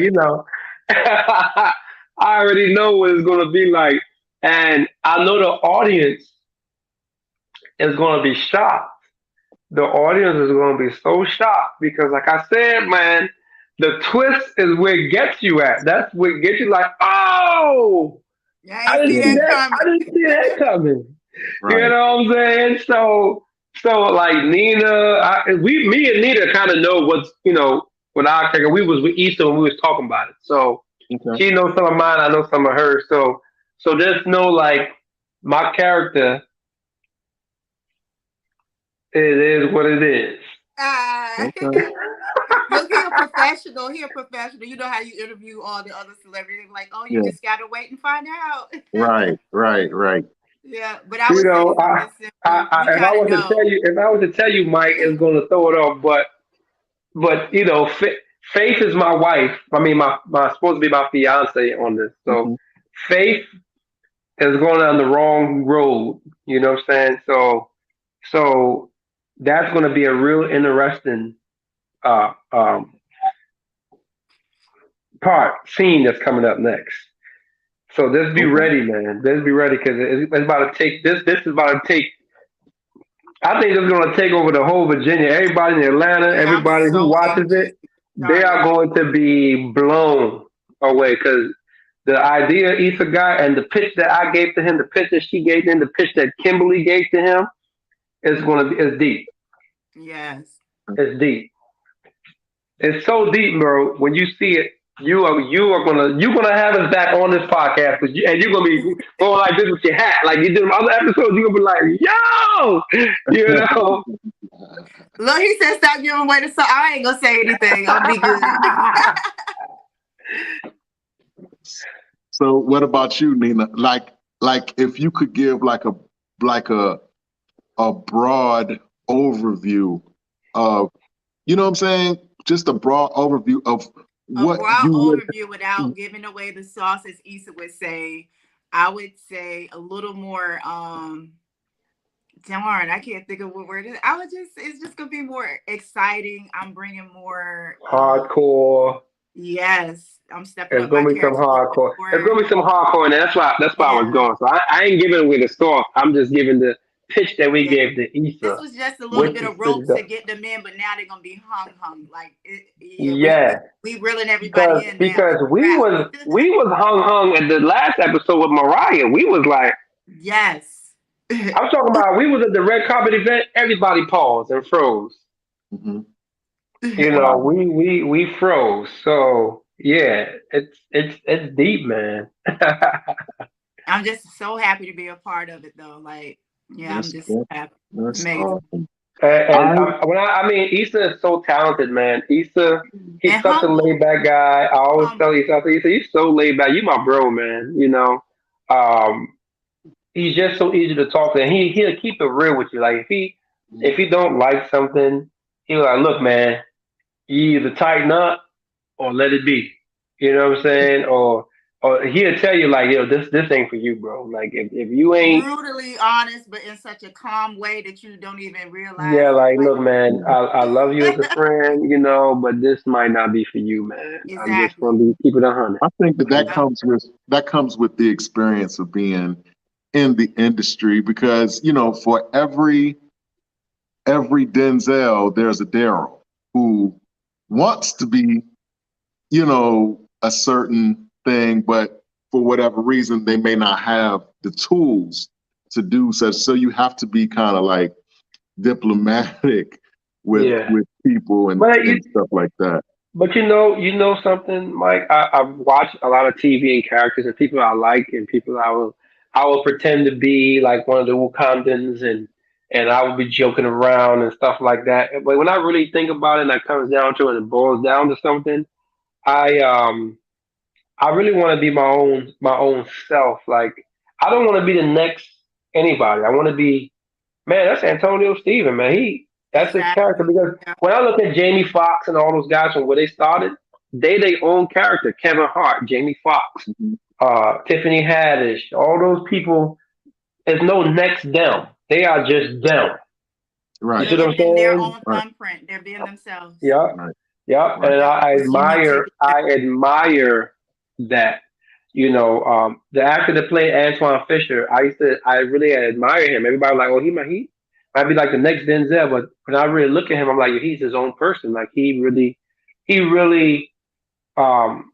[SPEAKER 2] I already know what it's gonna be like, and I know the audience is gonna be shocked. The audience is gonna be so shocked because, like I said, man, the twist is where it gets you at. That's where it gets you like, oh,
[SPEAKER 3] Yeah, I
[SPEAKER 2] I
[SPEAKER 3] ain't
[SPEAKER 2] didn't
[SPEAKER 3] see
[SPEAKER 2] see
[SPEAKER 3] that
[SPEAKER 2] that.
[SPEAKER 3] coming.
[SPEAKER 2] I didn't see that coming. You
[SPEAKER 1] Right.
[SPEAKER 2] know what I'm saying? So like Nina, me and Nina kind of know what's what our character. We was with Issa when we was talking about it. So
[SPEAKER 1] Okay.
[SPEAKER 2] she knows some of mine. I know some of hers. So there's no like my character. It is what it is.
[SPEAKER 3] Ah.
[SPEAKER 1] Okay.
[SPEAKER 3] Look, he a professional. He a professional. You know how you interview all the other celebrities. Like, oh, you
[SPEAKER 1] Yeah.
[SPEAKER 3] just gotta wait and find out.
[SPEAKER 1] Right. Right. Right.
[SPEAKER 3] Yeah, but I
[SPEAKER 2] You
[SPEAKER 3] would say
[SPEAKER 2] know,
[SPEAKER 3] something simple. We
[SPEAKER 2] if I
[SPEAKER 3] kind of
[SPEAKER 2] was to
[SPEAKER 3] know.
[SPEAKER 2] tell you, Mike, it's going to throw it off. But Faith is my wife. I mean, my supposed to be my fiance on this. So
[SPEAKER 1] Hmm.
[SPEAKER 2] Faith is going down the wrong road. You know what I'm saying? So that's going to be a real interesting uh um scene that's coming up next. So just be
[SPEAKER 1] Okay.
[SPEAKER 2] ready, man. Just be ready because it's about to take this. This is about to take. I think it's going to take over the whole Virginia. Everybody in Atlanta,
[SPEAKER 3] Yeah, I'm
[SPEAKER 2] everybody who
[SPEAKER 3] so
[SPEAKER 2] watches
[SPEAKER 3] anxious.
[SPEAKER 2] it, they
[SPEAKER 3] Started.
[SPEAKER 2] are going to be blown away because the idea Issa got and the pitch that I gave to him, the pitch that she gave him, the pitch that Kimberly gave to him is going to be it's deep.
[SPEAKER 3] Yes.
[SPEAKER 2] It's deep. It's so deep, bro. When you see it, you're gonna have us back on this podcast, and you're gonna be going like this with your hat, like you did in other episodes. You're gonna be like, yo, you know.
[SPEAKER 3] Look, he said stop giving away the song. I ain't gonna say anything. I'll be good.
[SPEAKER 1] So what about you, Nina? Like if you could give like a broad overview of, you know what I'm saying? Just a broad overview of
[SPEAKER 3] A
[SPEAKER 1] what
[SPEAKER 3] broad
[SPEAKER 1] you would.
[SPEAKER 3] overview without giving away the sauce, as Issa would say. I would say a little more. Darn, I can't think of what word it is. It's just gonna be more exciting. I'm bringing more.
[SPEAKER 2] Hardcore.
[SPEAKER 3] Yes, I'm stepping
[SPEAKER 2] It's
[SPEAKER 3] up my
[SPEAKER 2] gonna be some
[SPEAKER 3] character a little bit
[SPEAKER 2] hardcore. It's
[SPEAKER 3] more.
[SPEAKER 2] gonna be some hardcore, and that's why I was
[SPEAKER 3] Yeah,
[SPEAKER 2] going. So I ain't giving away the sauce. I'm just giving the pitch that we
[SPEAKER 3] yeah.
[SPEAKER 2] gave to
[SPEAKER 3] This
[SPEAKER 2] Issa,
[SPEAKER 3] was just a little
[SPEAKER 2] which
[SPEAKER 3] bit
[SPEAKER 2] is
[SPEAKER 3] of rope to get them in, but now they're gonna be hung. Like, yeah,
[SPEAKER 2] yeah,
[SPEAKER 3] we reeling everybody
[SPEAKER 2] because
[SPEAKER 3] in now.
[SPEAKER 2] because
[SPEAKER 3] It's a
[SPEAKER 2] we
[SPEAKER 3] wrap.
[SPEAKER 2] was hung at the last episode with Mariah. We was like,
[SPEAKER 3] Yes.
[SPEAKER 2] I'm talking about. We was at the red carpet event. Everybody paused and froze.
[SPEAKER 1] Mhm.
[SPEAKER 2] You know,
[SPEAKER 1] Wow.
[SPEAKER 2] we froze. So yeah, it's deep, man.
[SPEAKER 3] I'm just so happy to be a part of it, though. Like, yeah, I'm
[SPEAKER 1] That's
[SPEAKER 3] just
[SPEAKER 1] that's,
[SPEAKER 3] happy.
[SPEAKER 1] that's
[SPEAKER 3] Amazing.
[SPEAKER 1] awesome.
[SPEAKER 2] And
[SPEAKER 1] I
[SPEAKER 2] I mean, Issa is so talented, man. Issa, he's
[SPEAKER 3] And
[SPEAKER 2] such a
[SPEAKER 3] humble,
[SPEAKER 2] laid back guy. I always tell
[SPEAKER 3] humble.
[SPEAKER 2] Issa, I say, Issa, he's so laid back. You my bro, man. You know, um, he's just so easy to talk to. And he'll keep it real with you. Like if he don't like something, he'll like, look, man, you either tighten up or let it be. You know what I'm saying? Or he'll tell you like, yo, this ain't for you, bro. Like if you ain't
[SPEAKER 3] Brutally honest, but in such a calm way that you don't even realize
[SPEAKER 2] yeah,
[SPEAKER 3] it.
[SPEAKER 2] like,
[SPEAKER 3] Like,
[SPEAKER 2] look, man, I love you as a friend, but this might not be for you, man. I'm just gonna
[SPEAKER 3] exactly.
[SPEAKER 2] be keep it 100.
[SPEAKER 1] I think that that
[SPEAKER 3] Yep.
[SPEAKER 1] comes with that comes with the experience of being in the industry, because for every Denzel, there's a Daryl who wants to be, a certain thing, but for whatever reason, they may not have the tools to do such. So you have to be kind of like diplomatic with
[SPEAKER 2] Yeah,
[SPEAKER 1] people and,
[SPEAKER 2] but
[SPEAKER 1] and stuff like that.
[SPEAKER 2] you know something, Mike. I've watched a lot of TV and characters and people I like and people I will pretend to be like one of the Wakandans and I will be joking around and stuff like that. But when I really think about it and it comes down to it and it boils down to something, I um I really want to be my own self. Like I don't want to be the next anybody. I want to be man. That's Antonio Steven, man. That's his character
[SPEAKER 3] Exactly.
[SPEAKER 2] because
[SPEAKER 3] Yep.
[SPEAKER 2] when I look at Jamie Foxx and all those guys from where they started, they own character. Kevin Hart, Jamie Foxx,
[SPEAKER 1] Mhm.
[SPEAKER 2] Tiffany Haddish, all those people. There's no next them. They are just them. You
[SPEAKER 1] Right,
[SPEAKER 2] see
[SPEAKER 3] They're
[SPEAKER 2] what I'm
[SPEAKER 3] leaving their
[SPEAKER 2] saying?
[SPEAKER 3] own
[SPEAKER 1] right,
[SPEAKER 3] thumbprint. They're being themselves.
[SPEAKER 2] Yeah,
[SPEAKER 1] right,
[SPEAKER 2] yeah.
[SPEAKER 1] right.
[SPEAKER 2] And
[SPEAKER 3] Yep.
[SPEAKER 2] I
[SPEAKER 3] When you take
[SPEAKER 2] admire
[SPEAKER 3] it back.
[SPEAKER 2] I admire that. The actor that played Antoine Fisher, I really admire him. Everybody was like, oh, he might be like the next Denzel, but when I really look at him, I'm like, he's his own person. Like he really, um,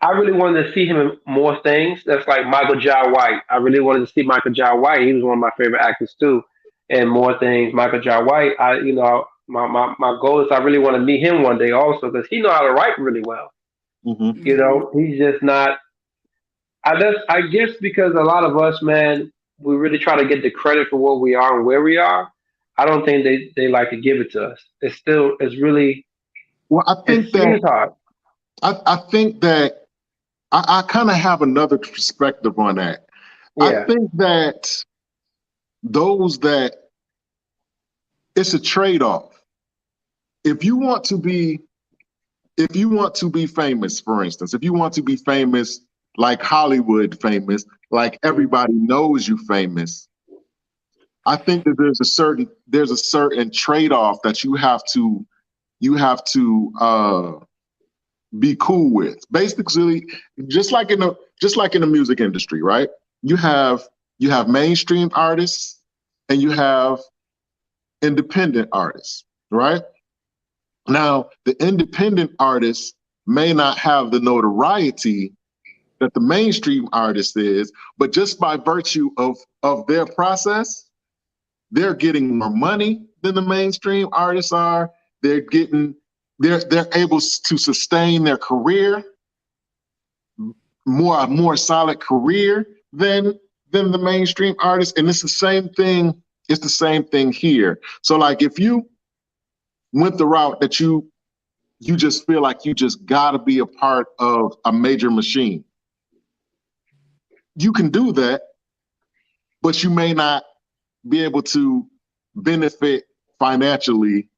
[SPEAKER 2] I really wanted to see him in more things. That's like Michael Jai White. I really wanted to see Michael Jai White. He was one of my favorite actors too. And more things, Michael Jai White. My goal is I really want to meet him one day also because he know how to write really well.
[SPEAKER 1] Hmm.
[SPEAKER 2] He's just not. I guess because a lot of us, man, we really try to get the credit for what we are and where we are. I don't think they like to give it to us.
[SPEAKER 1] Well,
[SPEAKER 2] It seems hard.
[SPEAKER 1] I think that I kind of have another perspective on that. I
[SPEAKER 2] Yeah.
[SPEAKER 1] think that those that it's a trade-off. If you want to be if you want to be famous, for instance, if you want to be famous like Hollywood famous, like everybody knows you famous, I think that there's a certain trade-off that you have to be cool with. Basically, just like in the music industry, right? You have you have mainstream artists and you have independent artists, right? Now, the independent artists may not have the notoriety that the mainstream artist is, but just by virtue of their process, they're getting more money than the mainstream artists are. They're getting they're able to sustain their career, more solid career than the mainstream artists. And it's the same thing. It's the same thing here. So like if you went the route that you just feel like you just got to be a part of a major machine, you can do that, but you may not be able to benefit financially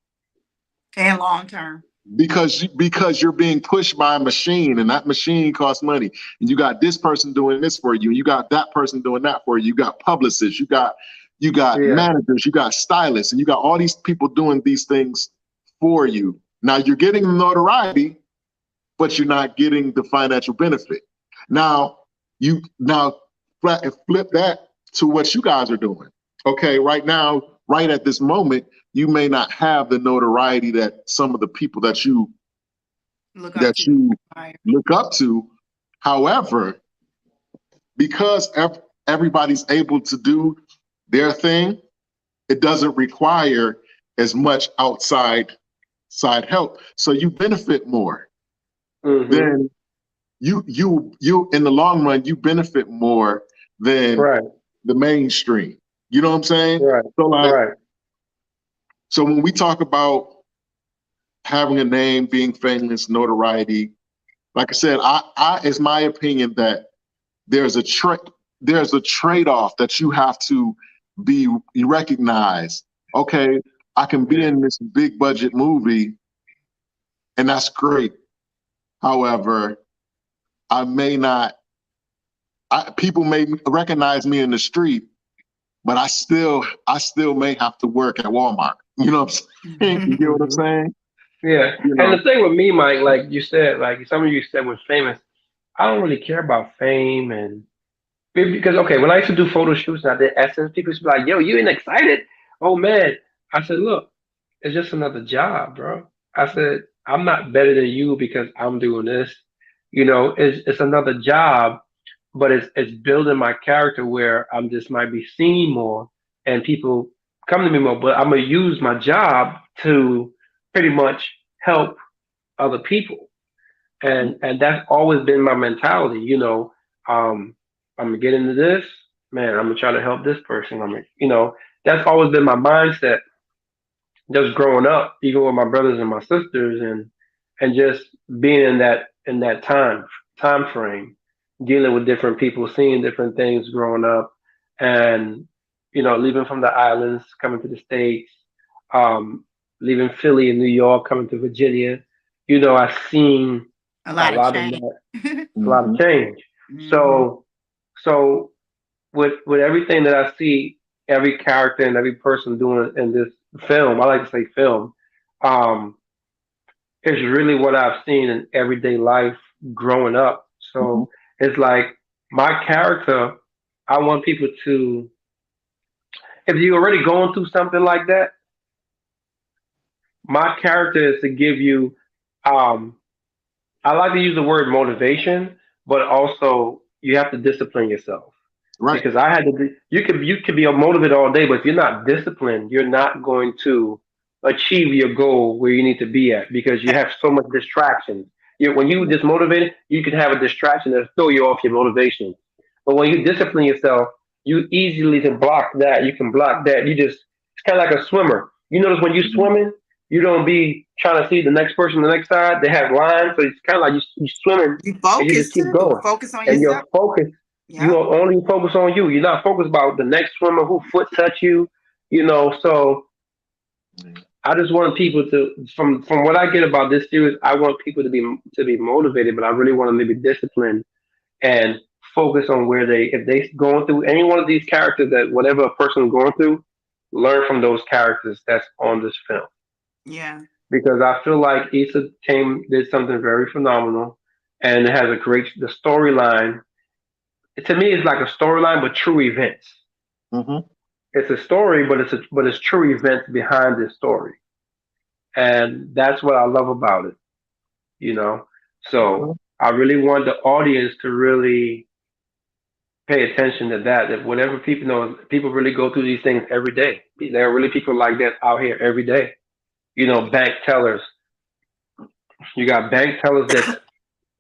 [SPEAKER 3] And long term.
[SPEAKER 1] because you're being pushed by a machine, and that machine costs money, and you got this person doing this for you, and you got that person doing that for you. You got publicists, you got
[SPEAKER 2] Yeah.
[SPEAKER 1] managers, you got stylists, and you got all these people doing these things for you. Now you're getting the notoriety, but you're not getting the financial benefit. Now now flip that to what you guys are doing. Okay, right now, right at this moment, you may not have the notoriety that some of the people that you
[SPEAKER 3] Look up
[SPEAKER 1] that
[SPEAKER 3] to.
[SPEAKER 1] you look up to. However, because everybody's able to do their thing, it doesn't require as much outside help. So you benefit more.
[SPEAKER 2] Hmm.
[SPEAKER 1] Then you in the long run, you benefit more than
[SPEAKER 2] Right.
[SPEAKER 1] the mainstream. You know what I'm saying?
[SPEAKER 2] Right.
[SPEAKER 1] So like
[SPEAKER 2] Right.
[SPEAKER 1] so when we talk about having a name, being famous, notoriety, like I said, I it's my opinion that there's a there's a trade-off that you have to be recognized. Okay, I can be
[SPEAKER 2] Yeah.
[SPEAKER 1] in this big budget movie, and that's great. However, I may not. People may recognize me in the street, but I still may have to work at Walmart. You know what I'm saying? You get what I'm
[SPEAKER 2] Hmm.
[SPEAKER 1] saying?
[SPEAKER 2] Yeah.
[SPEAKER 1] You
[SPEAKER 2] And
[SPEAKER 1] know.
[SPEAKER 2] the thing with me, Mike, like you said, like some of you said was famous. I don't really care about fame and because okay, when I used to do photo shoots and I did Essence, people used to be like, "Yo, you ain't excited?" Oh man, I said, "Look, it's just another job, bro." I said, "I'm not better than you because I'm doing this. It's another job, but it's building my character where I'm just might be seen more and people come to me more. But I'm gonna use my job to pretty much help other people." And that's always been my mentality. Um, I'm gonna get into this, man. I'm gonna try to help this person. That's always been my mindset. Just growing up, even with my brothers and my sisters, and just being in that time frame, dealing with different people, seeing different things growing up, and leaving from the islands, coming to the states, um, leaving Philly and New York, coming to Virginia. I've seen
[SPEAKER 3] A
[SPEAKER 2] a
[SPEAKER 3] lot of
[SPEAKER 2] lot of
[SPEAKER 3] change.
[SPEAKER 2] that, a lot of
[SPEAKER 1] Mhm.
[SPEAKER 2] change.
[SPEAKER 3] Hmm.
[SPEAKER 2] So with everything that I see, every character and every person doing in this film, I like to say film, um, is really what I've seen in everyday life growing up. So it's like my character, I want people to, if you're already going through something like that, my character is to give you, um, I like to use the word motivation, but also you have to discipline yourself
[SPEAKER 1] Right.
[SPEAKER 2] because I had to be, you could be motivated all day, but if you're not disciplined, you're not going to achieve your goal where you need to be at because you have so much distractions. When you just motivated, you can have a distraction that throw you off your motivation. But when you discipline yourself, you easily can block that. You can block that. It's kind of like a swimmer. You notice when you're swimming, you don't be trying to see the next person, the next side. They have lines, so it's kind of like you swimming
[SPEAKER 3] You
[SPEAKER 2] and you
[SPEAKER 3] focus
[SPEAKER 2] just keep
[SPEAKER 3] too.
[SPEAKER 2] going.
[SPEAKER 3] Focus on
[SPEAKER 2] And
[SPEAKER 3] yourself.
[SPEAKER 2] your focus, you
[SPEAKER 3] Yeah.
[SPEAKER 2] are only focus on you. You're not focused about the next swimmer who foot touch you. So I just want people to, from what I get about this series, I want people to be motivated, but I really want them to be disciplined and focus on where if they going through any one of these characters that whatever a person is going through, learn from those characters that's on this film
[SPEAKER 3] Yeah.
[SPEAKER 2] because I feel like Issa did something very phenomenal, and it has a great the storyline. To me, it's like a storyline but true events.
[SPEAKER 1] Mm-hmm.
[SPEAKER 2] It's a story, but it's true events behind this story, and that's what I love about it. You know, so I really want the audience to really pay attention to that. That whatever people know, people really go through these things every day. There are really people like that out here every day. Bank tellers. You got bank tellers that's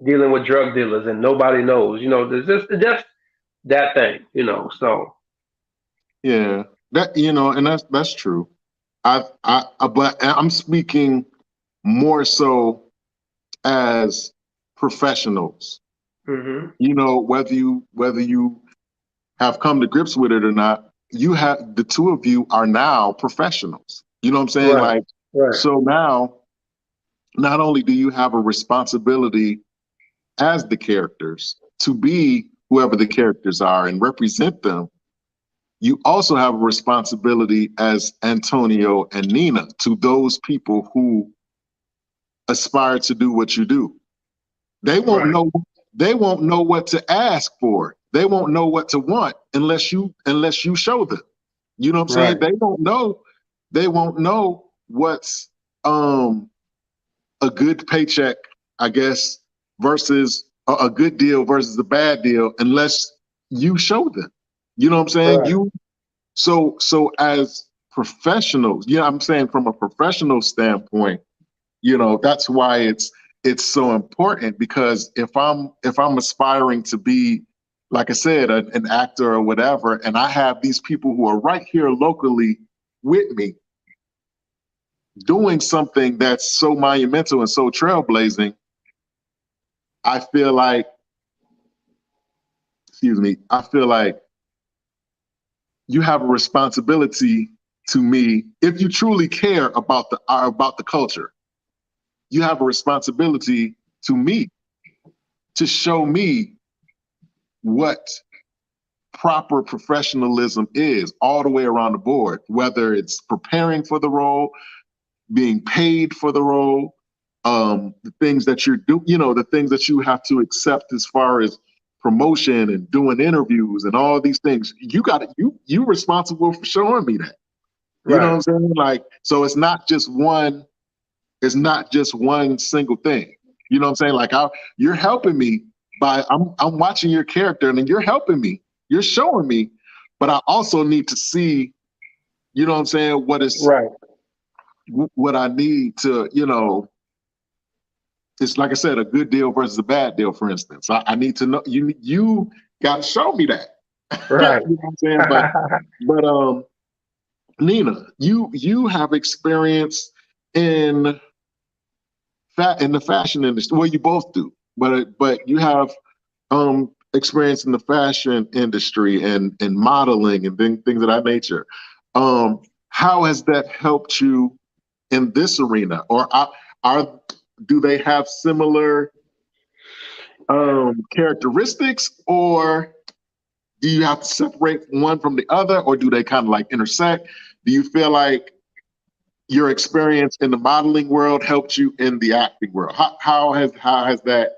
[SPEAKER 2] dealing with drug dealers and nobody knows. There's just that thing. So
[SPEAKER 1] Yeah, that and that's true. But I'm speaking more so as professionals.
[SPEAKER 2] hmm
[SPEAKER 1] Whether you have come to grips with it or not, the two of you are now professionals. You know what I'm saying?
[SPEAKER 2] right,
[SPEAKER 1] Like,
[SPEAKER 2] right,
[SPEAKER 1] so now, not only do you have a responsibility as the characters to be whoever the characters are and represent them, you also have a responsibility as Antonio and Nina to those people who aspire to do what you do. They won't
[SPEAKER 2] right,
[SPEAKER 1] know they won't know what to ask for. They won't know what to want unless you show them. You know what I'm saying?
[SPEAKER 2] right,
[SPEAKER 1] They won't know what's a good paycheck, I guess, versus a good deal versus a bad deal unless you show them. You know what I'm saying?
[SPEAKER 2] right,
[SPEAKER 1] So as professionals, I'm saying from a professional standpoint, that's why it's so important because if I'm aspiring to be, like I said, an actor or whatever, and I have these people who are right here locally with me doing something that's so monumental and so trailblazing, I feel like, I feel like you have a responsibility to me if you truly care about the culture. You have a responsibility to me to show me what proper professionalism is all the way around the board, whether it's preparing for the role, being paid for the role, the things that you're doing, the things that you have to accept as far as promotion and doing interviews and all these things. You responsible for showing me that. You know what
[SPEAKER 2] right,
[SPEAKER 1] I'm saying? Like, so it's not just one single thing. You know what I'm saying? Like, you're helping me I'm watching your character and then you're helping me. You're showing me, but I also need to see, you know what I'm saying,
[SPEAKER 2] right.
[SPEAKER 1] what I need to, it's like I said, a good deal versus a bad deal, for instance. I need to know you got to show me that.
[SPEAKER 2] Right.
[SPEAKER 1] You know what I'm saying? But Nina, you have experience in in the fashion industry. Well, you both do, but you have experience in the fashion industry and modeling and things of that nature. How has that helped you in this arena, or are do they have similar characteristics, or do you have to separate one from the other, or do they kind of like intersect? Do you feel like your experience in the modeling world helped you in the acting world? How has that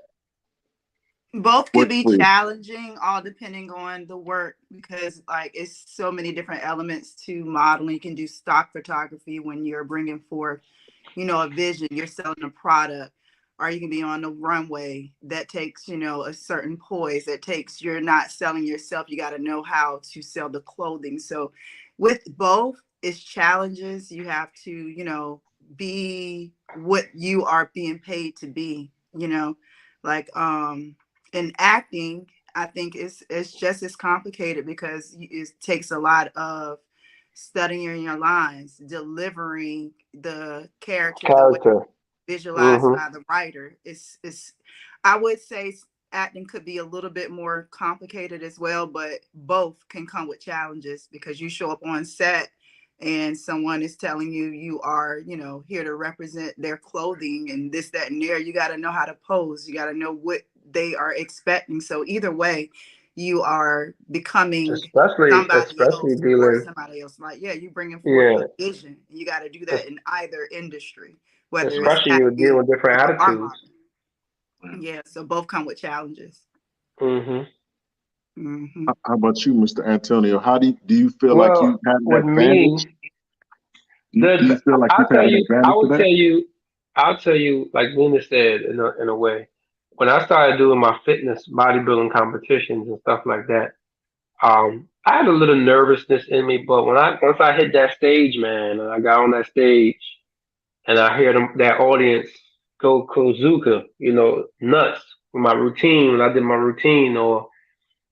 [SPEAKER 3] Both could
[SPEAKER 1] What's
[SPEAKER 3] be
[SPEAKER 1] for you?
[SPEAKER 3] challenging, all depending on the work, because like it's so many different elements to modeling. You can do stock photography when you're bringing forth, a vision, you're selling a product, or you can be on the runway that takes, a certain poise that takes, you're not selling yourself. You got to know how to sell the clothing. So with both, it's challenges. You have to, be what you are being paid to be, like, in acting, I think it's just as complicated because it takes a lot of studying your lines, delivering the character the way
[SPEAKER 2] Character.
[SPEAKER 3] visualized
[SPEAKER 2] Mm-hmm.
[SPEAKER 3] by the writer. It's I would say acting could be a little bit more complicated as well, but both can come with challenges because you show up on set and someone is telling you you are, here to represent their clothing and this, that, and there. You got to know how to pose. You got to know what they are expecting. So either way, you are becoming somebody
[SPEAKER 2] Especially
[SPEAKER 3] else or
[SPEAKER 2] dealing.
[SPEAKER 3] somebody else. Like, yeah, you bringing forth
[SPEAKER 2] Yeah.
[SPEAKER 3] a vision. You got to do that in either industry, whether it's
[SPEAKER 2] Especially you're dealing
[SPEAKER 3] acting
[SPEAKER 2] with different
[SPEAKER 3] or
[SPEAKER 2] attitudes.
[SPEAKER 3] modeling. Yeah, so both come with challenges.
[SPEAKER 2] Mm-hmm.
[SPEAKER 1] How about you, Mr. Antonio? How do you feel like you
[SPEAKER 2] Well,
[SPEAKER 1] had an
[SPEAKER 2] with
[SPEAKER 1] advantage?
[SPEAKER 2] me,
[SPEAKER 1] Do you feel like you've
[SPEAKER 2] I'll
[SPEAKER 1] had
[SPEAKER 2] tell
[SPEAKER 1] an
[SPEAKER 2] you,
[SPEAKER 1] advantage for that?
[SPEAKER 2] I'll tell you, like Luna said, in a way, when I started doing my fitness bodybuilding competitions and stuff like that, I had a little nervousness in me, but once I hit that stage, man, and I got on that stage, and I hear that audience go Kozuka, nuts with my routine when I did my routine, or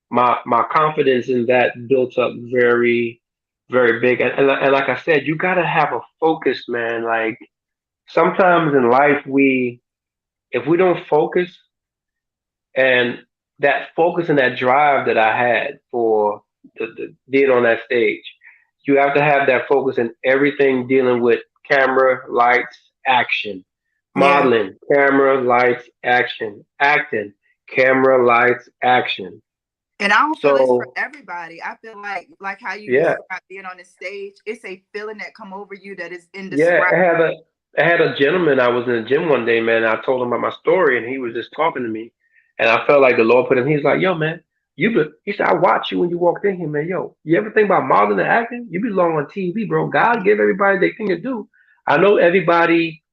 [SPEAKER 2] my confidence in that built up very, very big. And like I said, you gotta have a focus, man. Like sometimes in life, if we don't focus, and that focus and that drive that I had for the being on that stage, you have to have that focus in everything dealing with camera, lights, action,
[SPEAKER 3] Yeah.
[SPEAKER 2] modeling, camera, lights, action, acting, camera, lights, action.
[SPEAKER 3] And I don't feel it's for
[SPEAKER 2] So
[SPEAKER 3] everybody. I feel like how you
[SPEAKER 2] yeah,
[SPEAKER 3] describe being on the stage, it's a feeling that come over you that is
[SPEAKER 2] yeah.
[SPEAKER 3] indescribable.
[SPEAKER 2] I had a gentleman. I was in the gym one day, man. I told him about my story, and he was just talking to me, and I felt like the Lord put him. He's like, "Yo, man, He said, "I watched you when you walked in here, man. Yo, you ever think about modeling and acting? You belong on TV, bro. God give everybody their thing to do. I know everybody.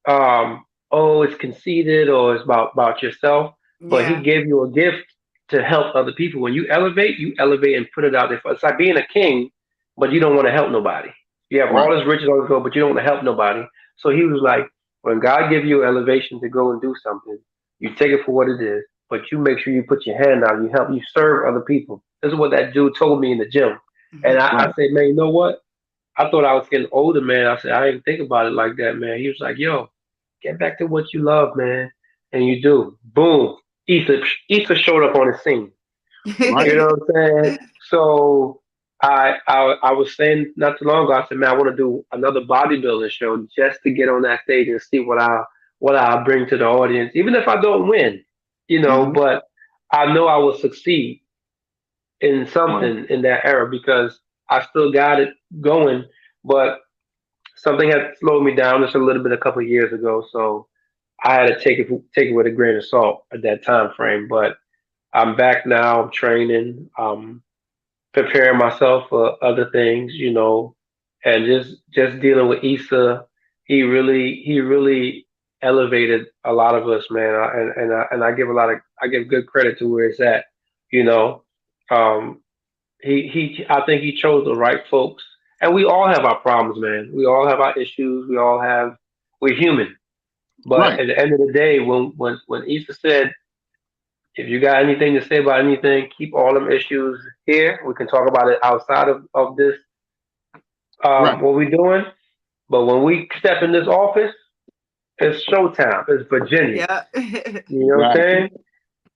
[SPEAKER 2] Oh, it's conceited or it's about yourself, but He
[SPEAKER 3] Yeah.
[SPEAKER 2] gave you a gift to help other people. When you elevate and put it out there. It's like being a king, but you don't want to help nobody. You have
[SPEAKER 1] Right.
[SPEAKER 2] all this riches on the go, but you don't want to help nobody. So he was like, when God give you elevation to go and do something, you take it for what it is, but you make sure you put your hand out. You help. You serve other people. This is what that dude told me in the gym, and
[SPEAKER 3] Mhm.
[SPEAKER 2] I
[SPEAKER 1] Right.
[SPEAKER 2] said, man, you know what? I thought I was getting older, man. I said, I didn't think about it like that, man. He was like, yo, get back to what you love, man. And you do. Boom. Issa showed up on the scene.
[SPEAKER 1] Right.
[SPEAKER 2] You know what I'm saying? So I was saying not too long ago, I said, man, I want to do another bodybuilding show just to get on that stage and see what I bring to the audience, even if I don't win,
[SPEAKER 1] Hmm.
[SPEAKER 2] but I know I will succeed in
[SPEAKER 1] Right.
[SPEAKER 2] something in that era because I still got it going, but something had slowed me down just a little bit a couple of years ago, so I had to take it with a grain of salt at that time frame. But I'm back now. I'm training, preparing myself for other things, and just dealing with Issa. He really elevated a lot of us, man. And I give good credit to where it's at, you know. Um, I think he chose the right folks, and we all have our problems, man. We all have our issues. We're human. But
[SPEAKER 1] Right.
[SPEAKER 2] at the end of the day, when Issa said, if you got anything to say about anything, keep all them issues here. We can talk about it outside of this,
[SPEAKER 1] Right.
[SPEAKER 2] what we're doing. But when we step in this office, it's showtime. It's Virginia.
[SPEAKER 3] Yeah.
[SPEAKER 2] You know what I'm
[SPEAKER 1] Exactly.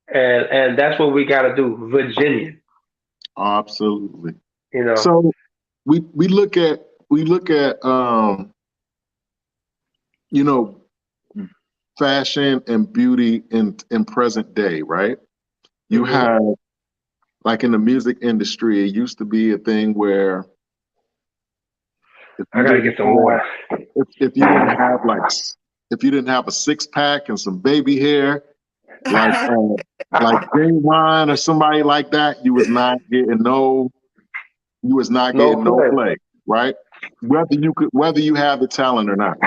[SPEAKER 2] saying? And that's what we gotta do, Virginia.
[SPEAKER 1] Absolutely.
[SPEAKER 2] You know.
[SPEAKER 1] So we look at you know fashion and beauty in present day, right? You
[SPEAKER 2] Hmm.
[SPEAKER 1] have, like, in the music industry, it used to be a thing where if
[SPEAKER 2] I
[SPEAKER 1] you
[SPEAKER 2] gotta
[SPEAKER 1] didn't
[SPEAKER 2] get some
[SPEAKER 1] have
[SPEAKER 2] water.
[SPEAKER 1] if you didn't have if you didn't have a six pack and some baby hair, like like Draymond or somebody like that, you was not getting no play, right? Whether you have the talent or not.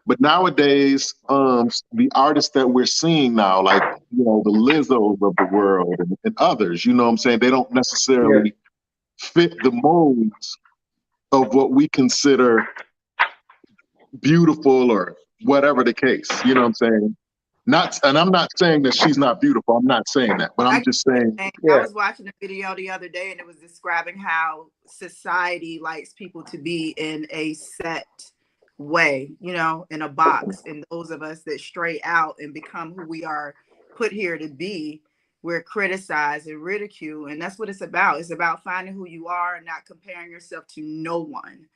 [SPEAKER 1] But nowadays, the artists that we're seeing now, like, the Lizzos of the world and others, you know what I'm saying? They don't necessarily fit the molds of what we consider beautiful or whatever the case. You know what I'm saying? And I'm not saying that she's not beautiful. I'm not saying that, but I'm just saying.
[SPEAKER 3] I was watching a video the other day and it was describing how society likes people to be in a set way, in a box. And those of us that stray out and become who we are put here to be, we're criticized and ridiculed. And that's what it's about. It's about finding who you are and not comparing yourself to no one.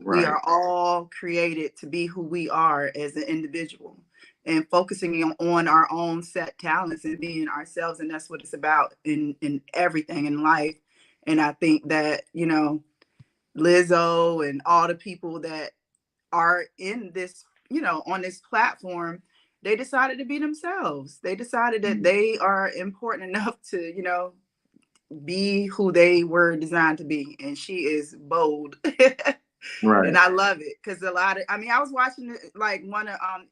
[SPEAKER 3] Right. We are all created to be who we are as an individual and focusing on our own set talents and being ourselves. And that's what it's about in everything in life. And I think that, Lizzo and all the people that are in this, on this platform, they decided to be themselves. They decided that they are important enough to, be who they were designed to be. And she is bold. Right. And I love it because I was watching it, like one of, I'm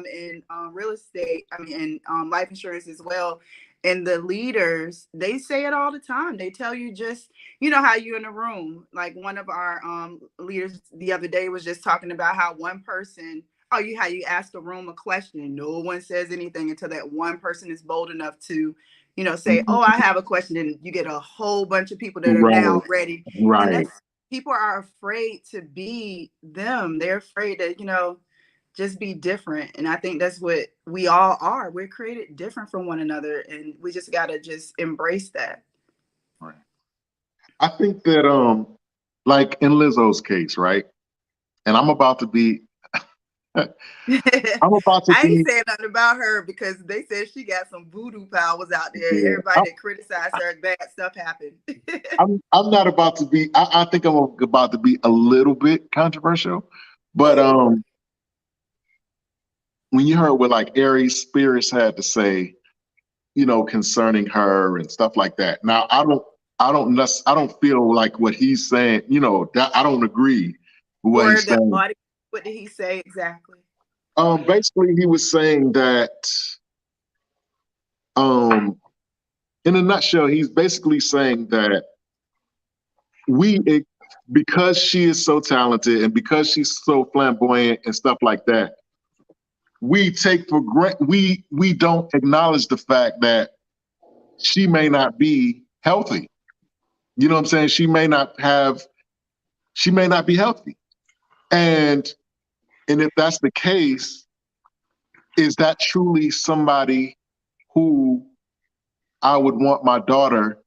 [SPEAKER 3] in real estate, in life insurance as well. And the leaders, they say it all the time. They tell you just, how you're in a room. Like one of our leaders the other day was just talking about how one person, how you ask a room a question and no one says anything until that one person is bold enough to, say, oh, I have a question. And you get a whole bunch of people that are now ready. Right. And people are afraid to be them. They're afraid to, just be different. And I think that's what we all are. We're created different from one another. And we just got to just embrace that.
[SPEAKER 1] Right. I think that, like in Lizzo's case, right? And I'm about to be,
[SPEAKER 3] I ain't saying nothing about her because they said she got some voodoo powers out there. Yeah. Everybody that criticized her, bad stuff happened.
[SPEAKER 1] I'm not about to be, I think I'm about to be a little bit controversial, but when you heard what like Aries Spears had to say, concerning her and stuff like that. Now I don't feel like what he's saying, that I don't agree with what he's saying.
[SPEAKER 3] What did he say exactly?
[SPEAKER 1] Basically he was saying that, in a nutshell, he's basically saying that because she is so talented and because she's so flamboyant and stuff like that, we take for granted, we don't acknowledge the fact that she may not be healthy. You know what I'm saying? She may not be healthy. And if that's the case, is that truly somebody who I would want my daughter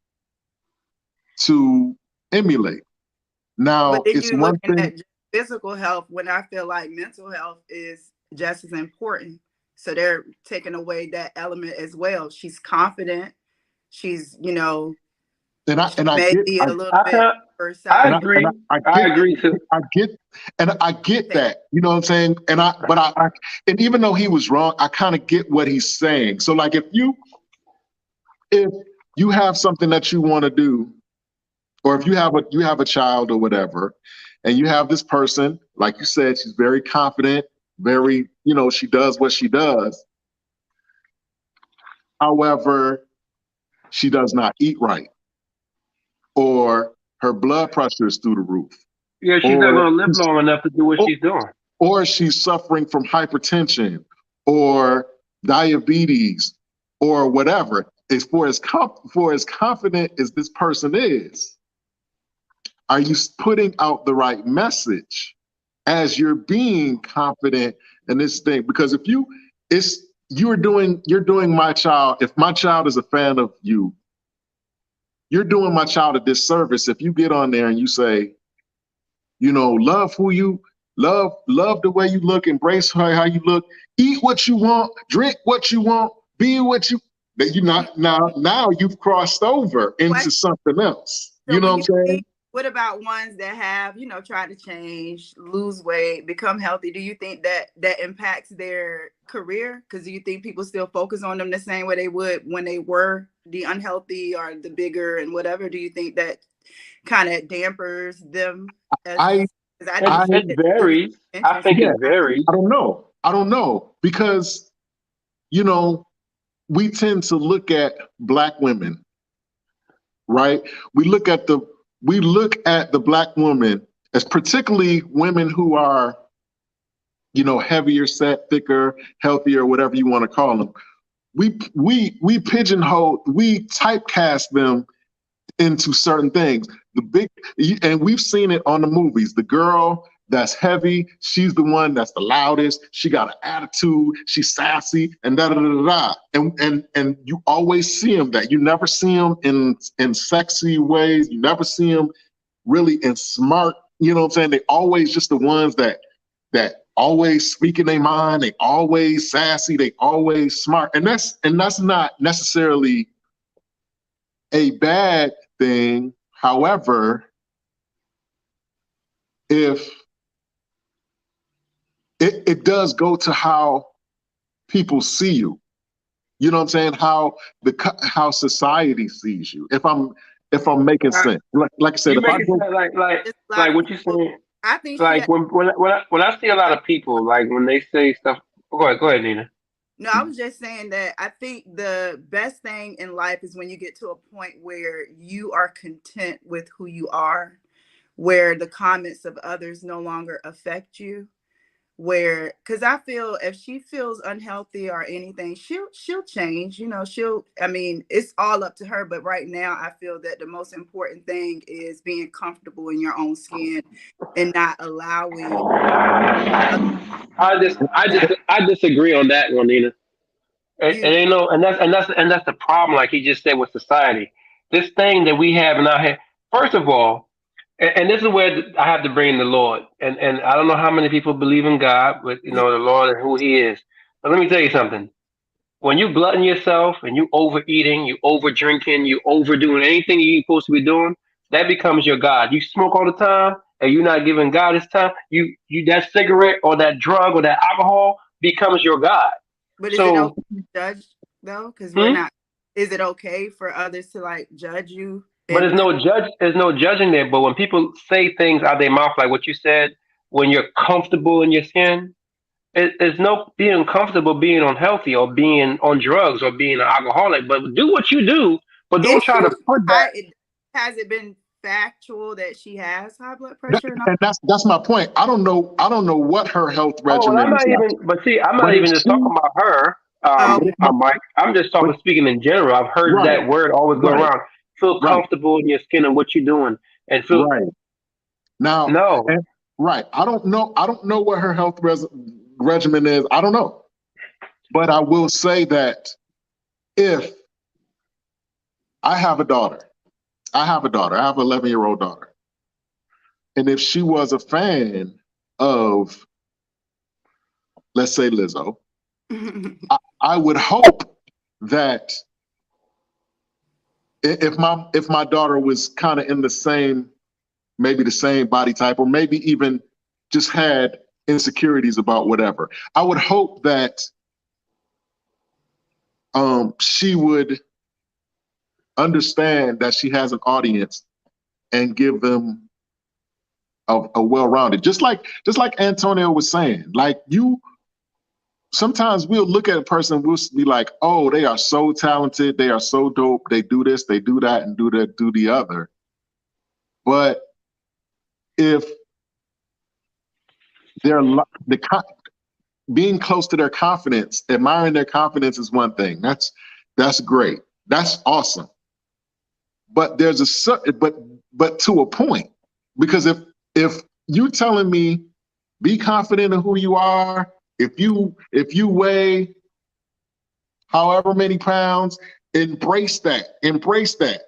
[SPEAKER 1] to emulate? Now,
[SPEAKER 3] but it's one thing at physical health when I feel like mental health is just as important. So they're taking away that element as well. She's confident. She's, I
[SPEAKER 1] agree too. I get that. You know what I'm saying? And even though he was wrong, I kind of get what he's saying. So like if you have something that you want to do, or if you have a child or whatever, and you have this person, like you said, she's very confident, very, she does what she does. However, she does not eat right, or her blood pressure is through the roof.
[SPEAKER 2] Yeah, she's not going to live long enough to do what she's doing.
[SPEAKER 1] Or she's suffering from hypertension or diabetes or whatever. It's for as confident as this person is, are you putting out the right message as you're being confident in this thing? Because if you're doing my child, if my child is a fan of you, you're doing my child a disservice if you get on there and you say, love who you love the way you look, embrace how you look, eat what you want, drink what you want, be what you, that you not now you've crossed over into something else.
[SPEAKER 3] So
[SPEAKER 1] you know what I'm saying?
[SPEAKER 3] What about ones that have, tried to change, lose weight, become healthy? Do you think that impacts their career? Because do you think people still focus on them the same way they would when they were the unhealthy or the bigger and whatever? Do you think that kind of dampers them?
[SPEAKER 1] I
[SPEAKER 2] It varies. I think
[SPEAKER 1] yeah,
[SPEAKER 2] it varies.
[SPEAKER 1] I don't know because we tend to look at Black women, right? We look at the Black woman as particularly women who are, heavier set, thicker, healthier, whatever you want to call them. We pigeonhole, we typecast them into certain things. And we've seen it on the movies. The girl that's heavy, she's the one that's the loudest. She got an attitude. She's sassy, and da da da da. And you always see them that. You never see them in sexy ways. You never see them really in smart. You know what I'm saying? They always just the ones that always speak in their mind. They always sassy. They always smart. And that's not necessarily a bad thing. However, if it does go to how people see you, you know what I'm saying? How society sees you. If I'm making sense, like I said,
[SPEAKER 2] like what you saying.
[SPEAKER 3] I think
[SPEAKER 2] like when I see a lot of people, like when they say stuff. Go ahead, Nina.
[SPEAKER 3] No, I was just saying that I think the best thing in life is when you get to a point where you are content with who you are, where the comments of others no longer affect you. Because I feel if she feels unhealthy or anything, she'll change. It's all up to her. But right now, I feel that the most important thing is being comfortable in your own skin and not allowing.
[SPEAKER 2] I disagree on that one, Nina. And that's the problem. Like he just said with society, this thing that we have in our head. First of all. And this is where I have to bring in the Lord. And I don't know how many people believe in God, but the Lord and who He is. But let me tell you something. When you glutton yourself and you overeating, you over drinking, you overdoing anything you're supposed to be doing, that becomes your God. You smoke all the time and you're not giving God His time. You that cigarette or that drug or that alcohol becomes your God.
[SPEAKER 3] But is it okay to judge though? Because we're not. Is it okay for others to like judge you?
[SPEAKER 2] But there's no judging there. But when people say things out of their mouth, like what you said, when you're comfortable in your skin, it's no being comfortable being unhealthy or being on drugs or being an alcoholic. But do what you do, but don't try to put that.
[SPEAKER 3] Has it been factual that she has high blood pressure?
[SPEAKER 1] And that's my point. I don't know what her health regimen is.
[SPEAKER 2] I'm not even just talking about her, Mike. I'm just speaking in general. I've heard that word always go around. Feel comfortable in your skin and what you're doing, and feel
[SPEAKER 1] now. No, I don't know what her health regimen is. I don't know, but I will say that if I have a daughter, I have an 11-year-old daughter, and if she was a fan of, let's say, Lizzo, I would hope that. If my daughter was kind of in the same body type, or maybe even just had insecurities about whatever, I would hope that she would understand that she has an audience and give them a well-rounded, just like Antonio was saying, like sometimes we'll look at a person, we'll be like, oh, they are so talented, they are so dope, they do this, they do that, and do the other. But if they're being close to their confidence, admiring their confidence is one thing. That's great. That's awesome. But there's but to a point, because if you telling me be confident in who you are. If you weigh however many pounds, embrace that.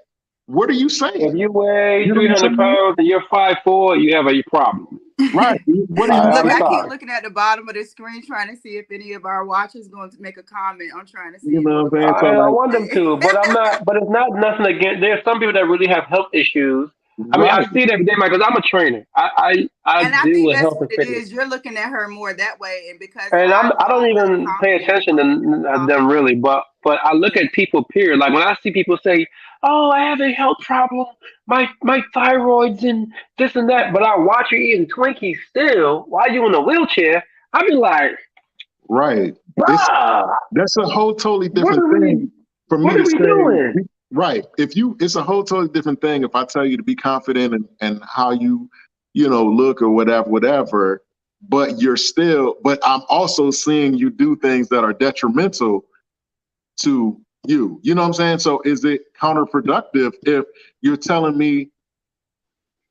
[SPEAKER 1] What are you saying?
[SPEAKER 2] If you weigh 300 pounds and you're 5'4", you have a problem.
[SPEAKER 1] Right.
[SPEAKER 3] Look, I keep looking at the bottom of the screen trying to see if any of our watchers going to make a comment. I'm trying to see.
[SPEAKER 1] What I'm saying?
[SPEAKER 2] I want them to, but I'm not. But it's not nothing against. There's some people that really have health issues
[SPEAKER 4] I mean,
[SPEAKER 1] Right.
[SPEAKER 4] I see it every day, Mike, because I'm a trainer.
[SPEAKER 3] And I
[SPEAKER 4] deal
[SPEAKER 3] think
[SPEAKER 4] with
[SPEAKER 3] that's
[SPEAKER 4] health
[SPEAKER 3] what
[SPEAKER 4] and
[SPEAKER 3] it
[SPEAKER 4] fitness.
[SPEAKER 3] is. You're looking at her more that way, and because
[SPEAKER 4] And
[SPEAKER 3] I
[SPEAKER 4] I don't
[SPEAKER 3] know what a
[SPEAKER 4] even pay
[SPEAKER 3] confident
[SPEAKER 4] attention
[SPEAKER 3] woman
[SPEAKER 4] to them really, but I look
[SPEAKER 3] is.
[SPEAKER 4] at people. Period. Like when I see people say, "Oh, I have a health problem. My thyroid's and this and that," but I watch you eating Twinkies still while you in a wheelchair. I be like,
[SPEAKER 1] Right. It's
[SPEAKER 4] "Bruh,
[SPEAKER 1] that's a whole totally
[SPEAKER 4] what
[SPEAKER 1] different
[SPEAKER 4] are we
[SPEAKER 1] thing for me
[SPEAKER 4] what
[SPEAKER 1] to
[SPEAKER 4] are we doing?"
[SPEAKER 1] say. Right. If you, it's a whole totally different thing if I tell you to be confident and how you know, look or whatever. But you're still. But I'm also seeing you do things that are detrimental to you. You know what I'm saying? So is it counterproductive if you're telling me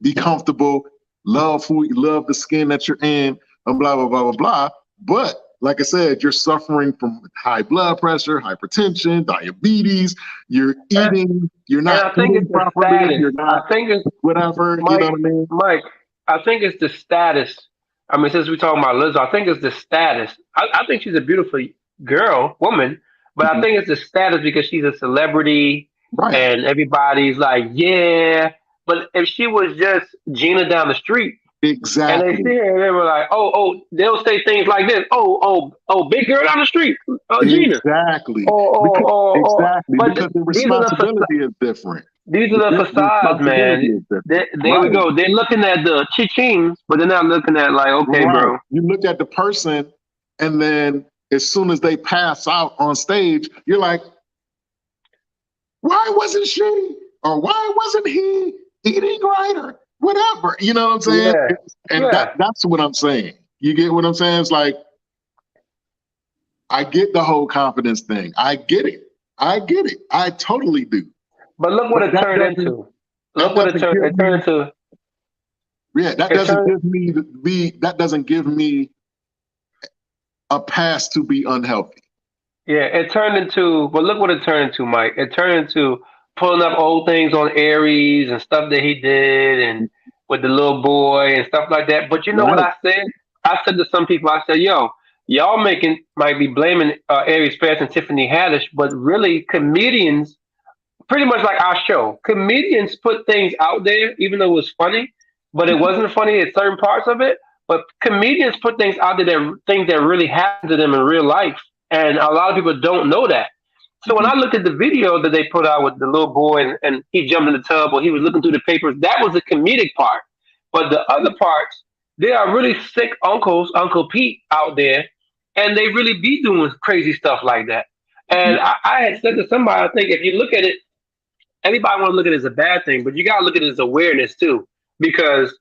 [SPEAKER 1] be comfortable, love who you love the skin that you're in, and blah blah blah blah blah. But like I said, you're suffering from high blood pressure, hypertension, diabetes. You're
[SPEAKER 4] And,
[SPEAKER 1] eating, you're
[SPEAKER 4] and
[SPEAKER 1] not
[SPEAKER 4] I think
[SPEAKER 1] eating
[SPEAKER 4] it's the
[SPEAKER 1] properly.
[SPEAKER 4] status.
[SPEAKER 1] You're
[SPEAKER 4] I
[SPEAKER 1] not
[SPEAKER 4] think it's
[SPEAKER 1] whatever. You know
[SPEAKER 4] Mike.
[SPEAKER 1] what I mean?
[SPEAKER 4] Mike. I think it's the status. I mean, since we're talking about Liz, I think it's the status. I think she's a beautiful woman, but I
[SPEAKER 1] Mhm.
[SPEAKER 4] think it's the status because she's a celebrity
[SPEAKER 1] Right.
[SPEAKER 4] and everybody's like, yeah. But if she was just Gina down the street and they see
[SPEAKER 1] Exactly.
[SPEAKER 4] her and they were like, they'll say things like this, big girl down the street, Gina.
[SPEAKER 1] Exactly. Because exactly
[SPEAKER 4] But
[SPEAKER 1] because the
[SPEAKER 4] these are
[SPEAKER 1] responsibility is different.
[SPEAKER 4] these are the
[SPEAKER 1] The
[SPEAKER 4] facades,
[SPEAKER 1] responsibility
[SPEAKER 4] man.
[SPEAKER 1] is different.
[SPEAKER 4] There we
[SPEAKER 1] Right.
[SPEAKER 4] go. They're looking at the cha-chings, but they're not looking at like, okay,
[SPEAKER 1] Right.
[SPEAKER 4] bro.
[SPEAKER 1] You look at the person, and then as soon as they pass out on stage, you're like, why wasn't she or why wasn't he eating right or whatever? You know what I'm saying?
[SPEAKER 4] Yeah,
[SPEAKER 1] And
[SPEAKER 4] yeah.
[SPEAKER 1] that's what I'm saying. You get what I'm saying? It's like I get the whole confidence thing. I get it. I get it. I totally do.
[SPEAKER 4] But look what
[SPEAKER 1] But
[SPEAKER 4] it turned into.
[SPEAKER 1] that
[SPEAKER 4] Look what
[SPEAKER 1] doesn't give
[SPEAKER 4] it turned
[SPEAKER 1] me
[SPEAKER 4] into.
[SPEAKER 1] yeah, that
[SPEAKER 4] It
[SPEAKER 1] doesn't
[SPEAKER 4] turned.
[SPEAKER 1] give me that doesn't give me a pass to be unhealthy.
[SPEAKER 4] Yeah, it turned into. But look what it turned into, Mike. It turned into pulling up old things on Aries and stuff that he did, and with the little boy and stuff like that. But you know what
[SPEAKER 1] Right.
[SPEAKER 4] I said? I said to some people, I said, "Yo, y'all might be blaming Aries Spears and Tiffany Haddish, but really comedians pretty much like our show. Comedians put things out there, even though it was funny, but it wasn't funny at certain parts of it. But comedians put things out there that things that really happen to them in real life, and a lot of people don't know that. So when
[SPEAKER 1] Mhm.
[SPEAKER 4] I looked at the video that they put out with the little boy and he jumped in the tub or he was looking through the papers, that was the comedic part. But the other parts, there are really sick uncles, Uncle Pete out there, and they really be doing crazy stuff like that. And I had said to somebody, I think if you look at it everybody want to look at it as a bad thing, but you got to look at it as awareness too, because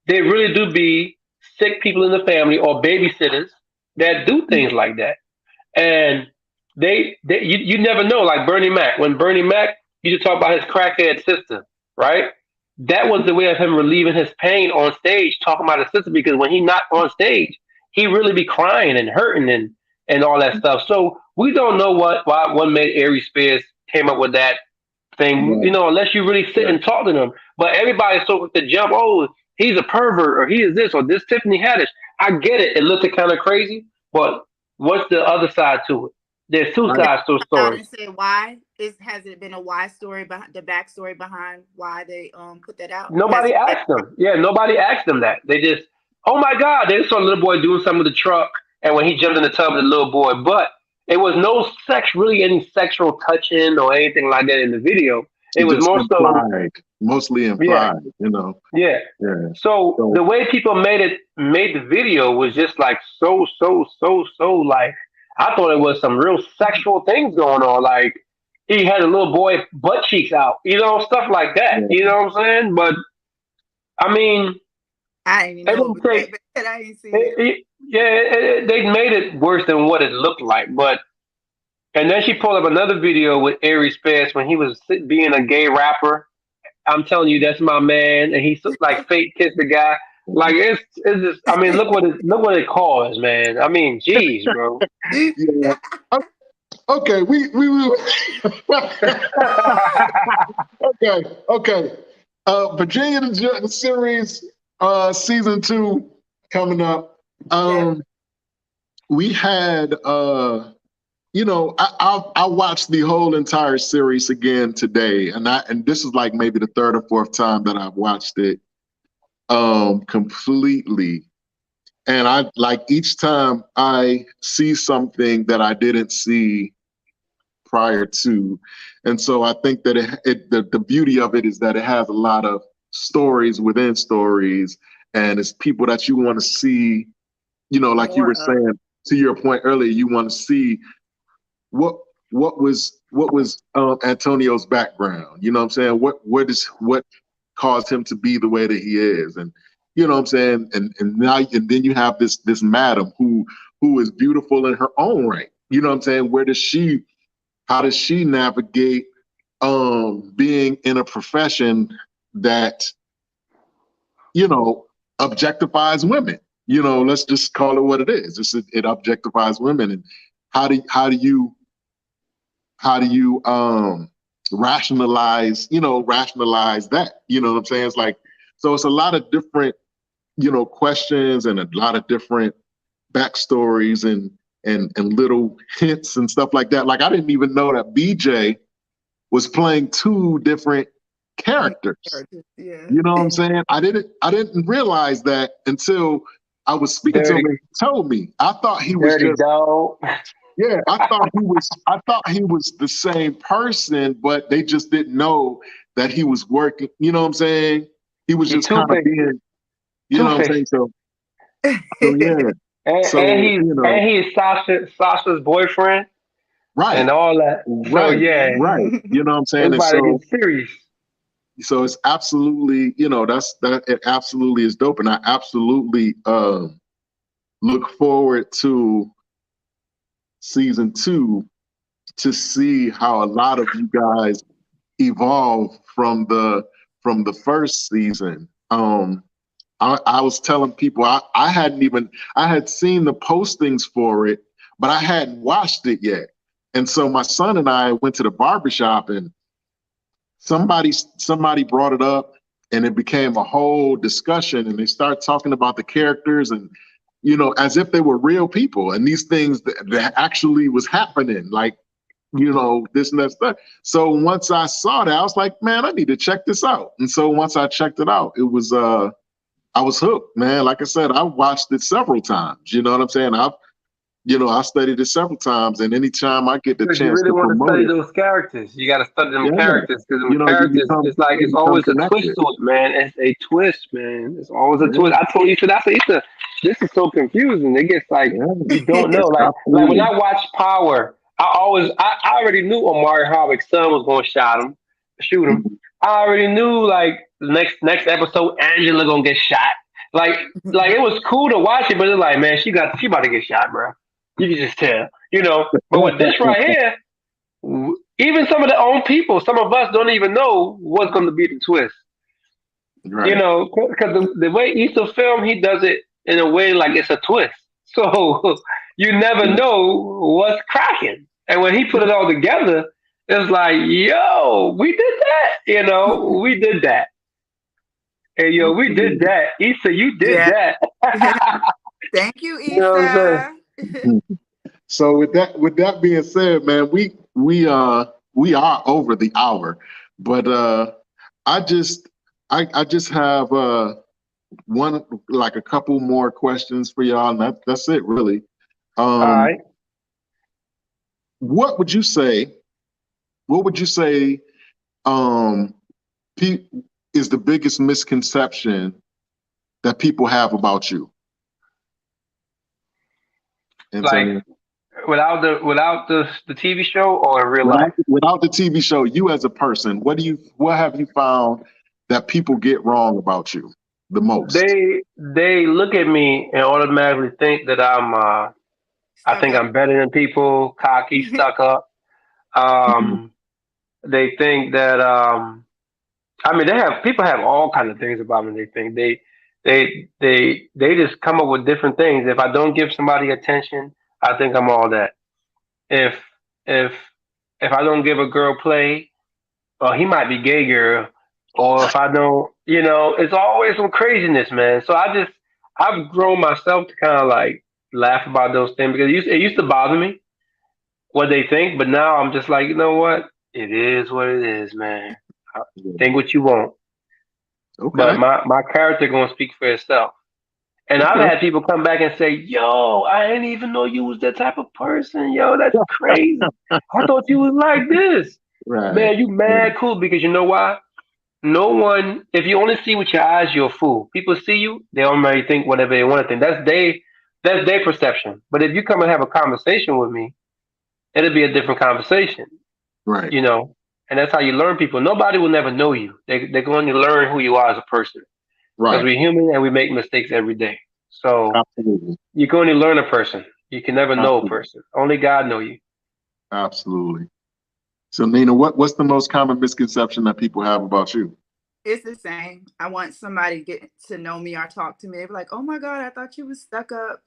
[SPEAKER 4] they really do be sick people in the family or babysitters that do things like that, and you never know. Like Bernie Mac, when Bernie Mac used to talk about his crackhead sister, right? That was the way of him relieving his pain on stage, talking about his sister, because when he not on stage, he really be crying and hurting and all that stuff. So we don't know what made Aries Spears came up with that thing,
[SPEAKER 1] Right.
[SPEAKER 4] unless you really sit
[SPEAKER 1] Right.
[SPEAKER 4] and talk to them. But everybody's so quick to jump, he's a pervert or he is this or this Tiffany Haddish. I get it. It looks kind of crazy, but what's the other side to it? There's two
[SPEAKER 1] Right.
[SPEAKER 4] sides to a
[SPEAKER 3] Out
[SPEAKER 4] story.
[SPEAKER 3] and say why has it been a why story behind the backstory behind why they put that out? Has
[SPEAKER 4] Nobody
[SPEAKER 3] it?
[SPEAKER 4] asked them. Yeah, nobody asked them that. They just, oh my God, they saw a little boy doing something with the truck, and when he jumped in the tub with the little boy, but it was no really any sexual touching or anything like that in the video. It was
[SPEAKER 1] Just
[SPEAKER 4] more so,
[SPEAKER 1] implied, mostly
[SPEAKER 4] yeah,
[SPEAKER 1] implied, you know.
[SPEAKER 4] yeah.
[SPEAKER 1] Yeah.
[SPEAKER 4] So
[SPEAKER 1] So
[SPEAKER 4] the way people made the video was just like so like I thought it was some real sexual things going on. Like he had a little boy butt cheeks out, stuff like that.
[SPEAKER 1] yeah.
[SPEAKER 4] You know what I'm saying? But I mean,
[SPEAKER 3] I didn't even
[SPEAKER 4] it
[SPEAKER 3] know it
[SPEAKER 4] didn't
[SPEAKER 3] was
[SPEAKER 4] take.
[SPEAKER 3] that. I didn't see it.
[SPEAKER 4] They made it worse than what it looked like. But and then she pulled up another video with Aries Spears when he was being a gay rapper. I'm telling you, that's my man, and he like fake kissed the guy. Like it's just. I mean, look what it caused, man. I mean, jeez, bro.
[SPEAKER 1] Yeah. Okay, we okay. Virginia the series season 2 coming up.
[SPEAKER 3] Yeah.
[SPEAKER 1] We had I watched the whole entire series again today, and this is like maybe the third or fourth time that I've watched it completely. And I like each time I see something that I didn't see prior to. And so I think that the beauty of it is that it has a lot of stories within stories, and it's people that you want to see, like you were saying to your point earlier, you want to see what what was Antonio's background. You know what I'm saying? What caused him to be the way that he is, and you know what I'm saying? And then you have this madam who is beautiful in her own right. You know what I'm saying? How does she navigate being in a profession that, objectifies women? Let's just call it what it is. It objectifies women. And how do you rationalize that? You know what I'm saying? It's like, so it's a lot of different, questions and a lot of different backstories and little hints and stuff like that. Like I didn't even know that BJ was playing two different characters.
[SPEAKER 3] Yeah.
[SPEAKER 1] You know what I'm saying? I didn't realize that until I was speaking to him and he told me. I thought he was just yeah, I thought he was the same person, but they just didn't know that he was working. You know what I'm saying? He was just kind of being, you know what I'm saying? So yeah.
[SPEAKER 4] And he's Sasha's boyfriend,
[SPEAKER 1] right,
[SPEAKER 4] and all that. So
[SPEAKER 1] right,
[SPEAKER 4] yeah,
[SPEAKER 1] right. You know what I'm saying?
[SPEAKER 4] everybody gets serious.
[SPEAKER 1] So it's absolutely, it absolutely is dope, and I absolutely look forward to season 2 to see how a lot of you guys evolve from the first season. I was telling people I had seen the postings for it, but I hadn't watched it yet. And so my son and I went to the barbershop, and somebody brought it up, and it became a whole discussion, and they started talking about the characters, and as if they were real people, and these things that actually was happening, like this and that stuff. So once I saw that, I was like, man, I need to check this out. And so once I checked it out, it was I was hooked, man. Like I said, I watched it several times. You know what I'm saying? I studied it several times, and anytime I get the chance
[SPEAKER 4] You really
[SPEAKER 1] to
[SPEAKER 4] want to
[SPEAKER 1] promote
[SPEAKER 4] study
[SPEAKER 1] it,
[SPEAKER 4] those characters. You got to study them characters, because them
[SPEAKER 1] you
[SPEAKER 4] characters, it's like
[SPEAKER 1] you
[SPEAKER 4] it's
[SPEAKER 1] become
[SPEAKER 4] always a twist
[SPEAKER 1] connected.
[SPEAKER 4] to it, man. It's a twist, man. It's always a twist. I told you, this is so confusing. It gets like you don't know. Like when I watch Power, I already knew Omari Hardwick's son was going to shoot him. I already knew like the next episode, Angela gonna get shot. Like it was cool to watch it, but it's like, man, she about to get shot, bro. You can just tell, But with this right here, even some of the own people, some of us don't even know what's going to be the twist.
[SPEAKER 1] Right.
[SPEAKER 4] Because the way Issa film, he does it in a way like it's a twist. So you never know what's cracking. And when he put it all together, it's like, yo, we did that. We did that. And we did that. Issa, you did that.
[SPEAKER 3] Thank you, Issa.
[SPEAKER 4] You know what I'm saying?
[SPEAKER 1] So with that being said, man, we are over the hour, but I just have a couple more questions for y'all, and that's it really.
[SPEAKER 4] All right.
[SPEAKER 1] What would you say? Is the biggest misconception that people have about you?
[SPEAKER 4] Like without the TV show, or in real life?
[SPEAKER 1] Without the TV show, you as a person, what have you found that people get wrong about you the most?
[SPEAKER 4] They look at me and automatically think that I think I'm better than people, cocky, stuck up. They think that people have all kinds of things about me. They think they just come up with different things. If I don't give somebody attention, I think I'm all that. If if I don't give a girl play, or he might be gay girl, or if I don't, it's always some craziness, man. So I've grown myself to kind of like laugh about those things, because it used to bother me. what they think, but now I'm just like, you know what? It is what it is, man. Think what you want, but
[SPEAKER 1] Okay.
[SPEAKER 4] my character gonna speak for itself. And I've
[SPEAKER 1] Okay.
[SPEAKER 4] had people come back and say, "Yo, I didn't even know you was that type of person. Yo, that's crazy. I thought you was like this.
[SPEAKER 1] Right.
[SPEAKER 4] Man, you mad cool because you know why? No one. If you only see with your eyes, you're a fool. People see you, they already think whatever they want to think. That's their perception. But if you come and have a conversation with me, it'll be a different conversation.
[SPEAKER 1] Right.
[SPEAKER 4] You know, and that's how you learn people. Nobody will never know you. They're going to learn who you are as a person because
[SPEAKER 1] Right.
[SPEAKER 4] we're human and we make mistakes every day. So
[SPEAKER 1] Absolutely.
[SPEAKER 4] you can only learn a person. You can never know a
[SPEAKER 1] Absolutely.
[SPEAKER 4] person. Only God know you.
[SPEAKER 1] Absolutely. So Nina, what's the most common misconception that people have about you?
[SPEAKER 3] It's the same. I want somebody to get to know me or talk to me. They be like, "Oh my God, I thought you was stuck up.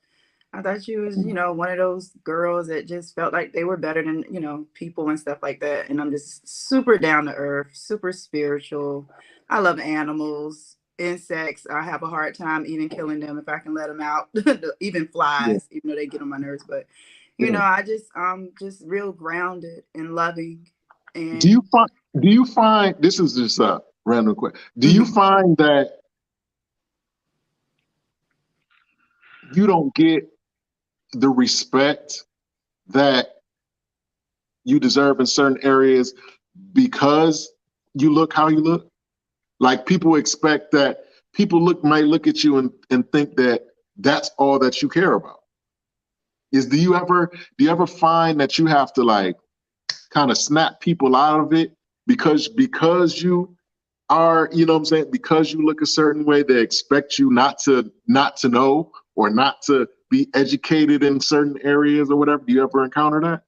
[SPEAKER 3] I thought you was, one of those girls that just felt like they were better than, people and stuff like that." And I'm just super down to earth, super spiritual. I love animals, insects. I have a hard time even killing them if I can let them out, even
[SPEAKER 1] Yeah.
[SPEAKER 3] flies, even though they get on my nerves. But,
[SPEAKER 1] Yeah.
[SPEAKER 3] I just real grounded and loving.
[SPEAKER 1] Do you
[SPEAKER 3] And
[SPEAKER 1] find do you find this is just a random question. Do you
[SPEAKER 3] mhm.
[SPEAKER 1] find that you don't get the respect that you deserve in certain areas because you look how you look? Like people expect that might look at you and think that that's all that you care about. Do you ever find that you have to like kind of snap people out of it because you are, what I'm saying, because you look a certain way, they expect you not to know or not to be educated in certain areas or whatever. Do you ever encounter that?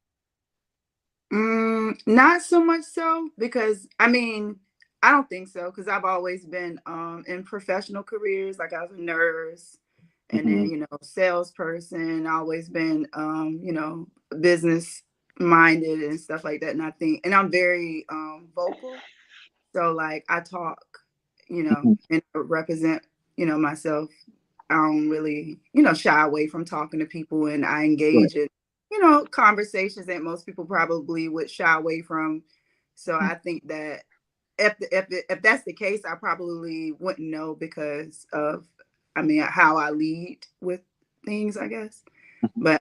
[SPEAKER 3] Not so much so because I don't think so because I've always been in professional careers. Like I was a nurse and then
[SPEAKER 1] Mhm.
[SPEAKER 3] salesperson. Always been business minded and stuff like that. And I'm very vocal. So like I talk,
[SPEAKER 1] Mhm.
[SPEAKER 3] and represent myself. I don't really shy away from talking to people, and I
[SPEAKER 1] Right.
[SPEAKER 3] engage in conversations that most people probably would shy away from. So I think that if that's the case, I probably wouldn't know because of how I lead with things, I guess. But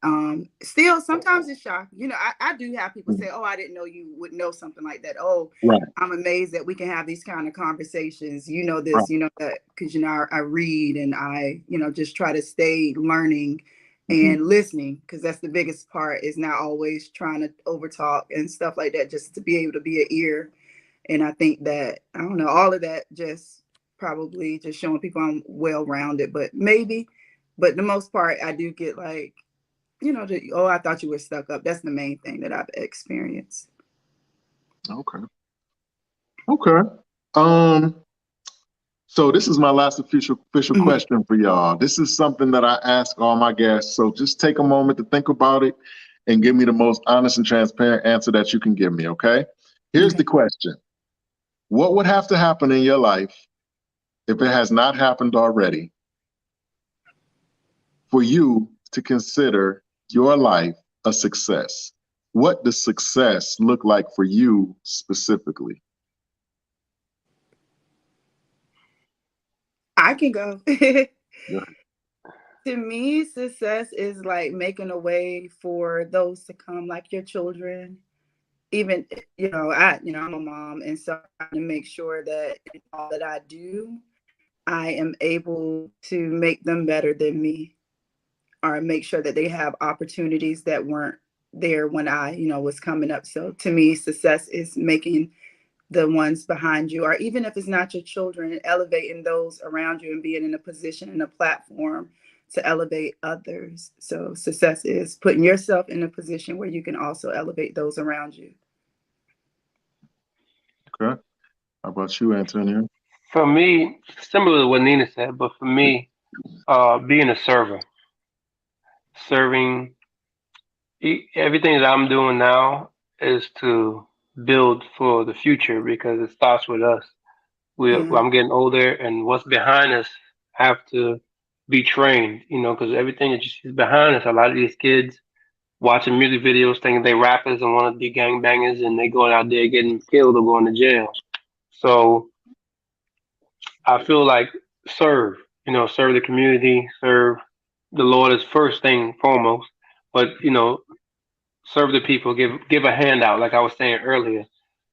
[SPEAKER 3] still sometimes it's shocking. I do have people
[SPEAKER 1] Mhm.
[SPEAKER 3] say, "Oh, I didn't know you would know something like that." "Oh,
[SPEAKER 1] Right.
[SPEAKER 3] I'm amazed that we can have these kind of conversations. You know
[SPEAKER 1] Right.
[SPEAKER 3] this, you know that," because I read and I just try to stay learning
[SPEAKER 1] Mhm.
[SPEAKER 3] and listening, because that's the biggest part, is not always trying to overtalk and stuff like that, just to be able to be an ear. And I think that, I don't know, all of that just probably just showing people I'm well rounded, but the most part I do get like, "Oh, I thought you were stuck up." That's the main thing that I've experienced.
[SPEAKER 1] Okay. Okay. Um, so this is my last official
[SPEAKER 3] Mhm.
[SPEAKER 1] question for y'all. This is something that I ask all my guests. So just take a moment to think about it and give me the most honest and transparent answer that you can give me, okay? Here's the
[SPEAKER 3] Okay.
[SPEAKER 1] question. What would have to happen in your life if it has not happened already for you to consider your life a success? What does success look like for you specifically?
[SPEAKER 3] I can go.
[SPEAKER 1] Yeah.
[SPEAKER 3] To me, success is like making a way for those to come, like your children. Even, I'm a mom, and so I to make sure that in all that I do, I am able to make them better than me, or make sure that they have opportunities that weren't there when I, was coming up. So to me, success is making the ones behind you, or even if it's not your children, elevating those around you and being in a position and a platform to elevate others. So success is putting yourself in a position where you can also elevate those around you.
[SPEAKER 1] Okay. How about you, Antonio?
[SPEAKER 4] For me, similar to what Nina said, but for me, being a server, serving everything that I'm doing now is to build for the future because it starts with us.
[SPEAKER 3] Yeah.
[SPEAKER 4] I'm getting older, and what's behind us have to be trained, because everything that you see behind us, a lot of these kids, watching music videos thinking they rappers and want to be gangbangers, and they going out there getting killed or going to jail. So I feel like serve, serve the community, serve the Lord is first thing foremost, but serve the people, give a handout, like I was saying earlier,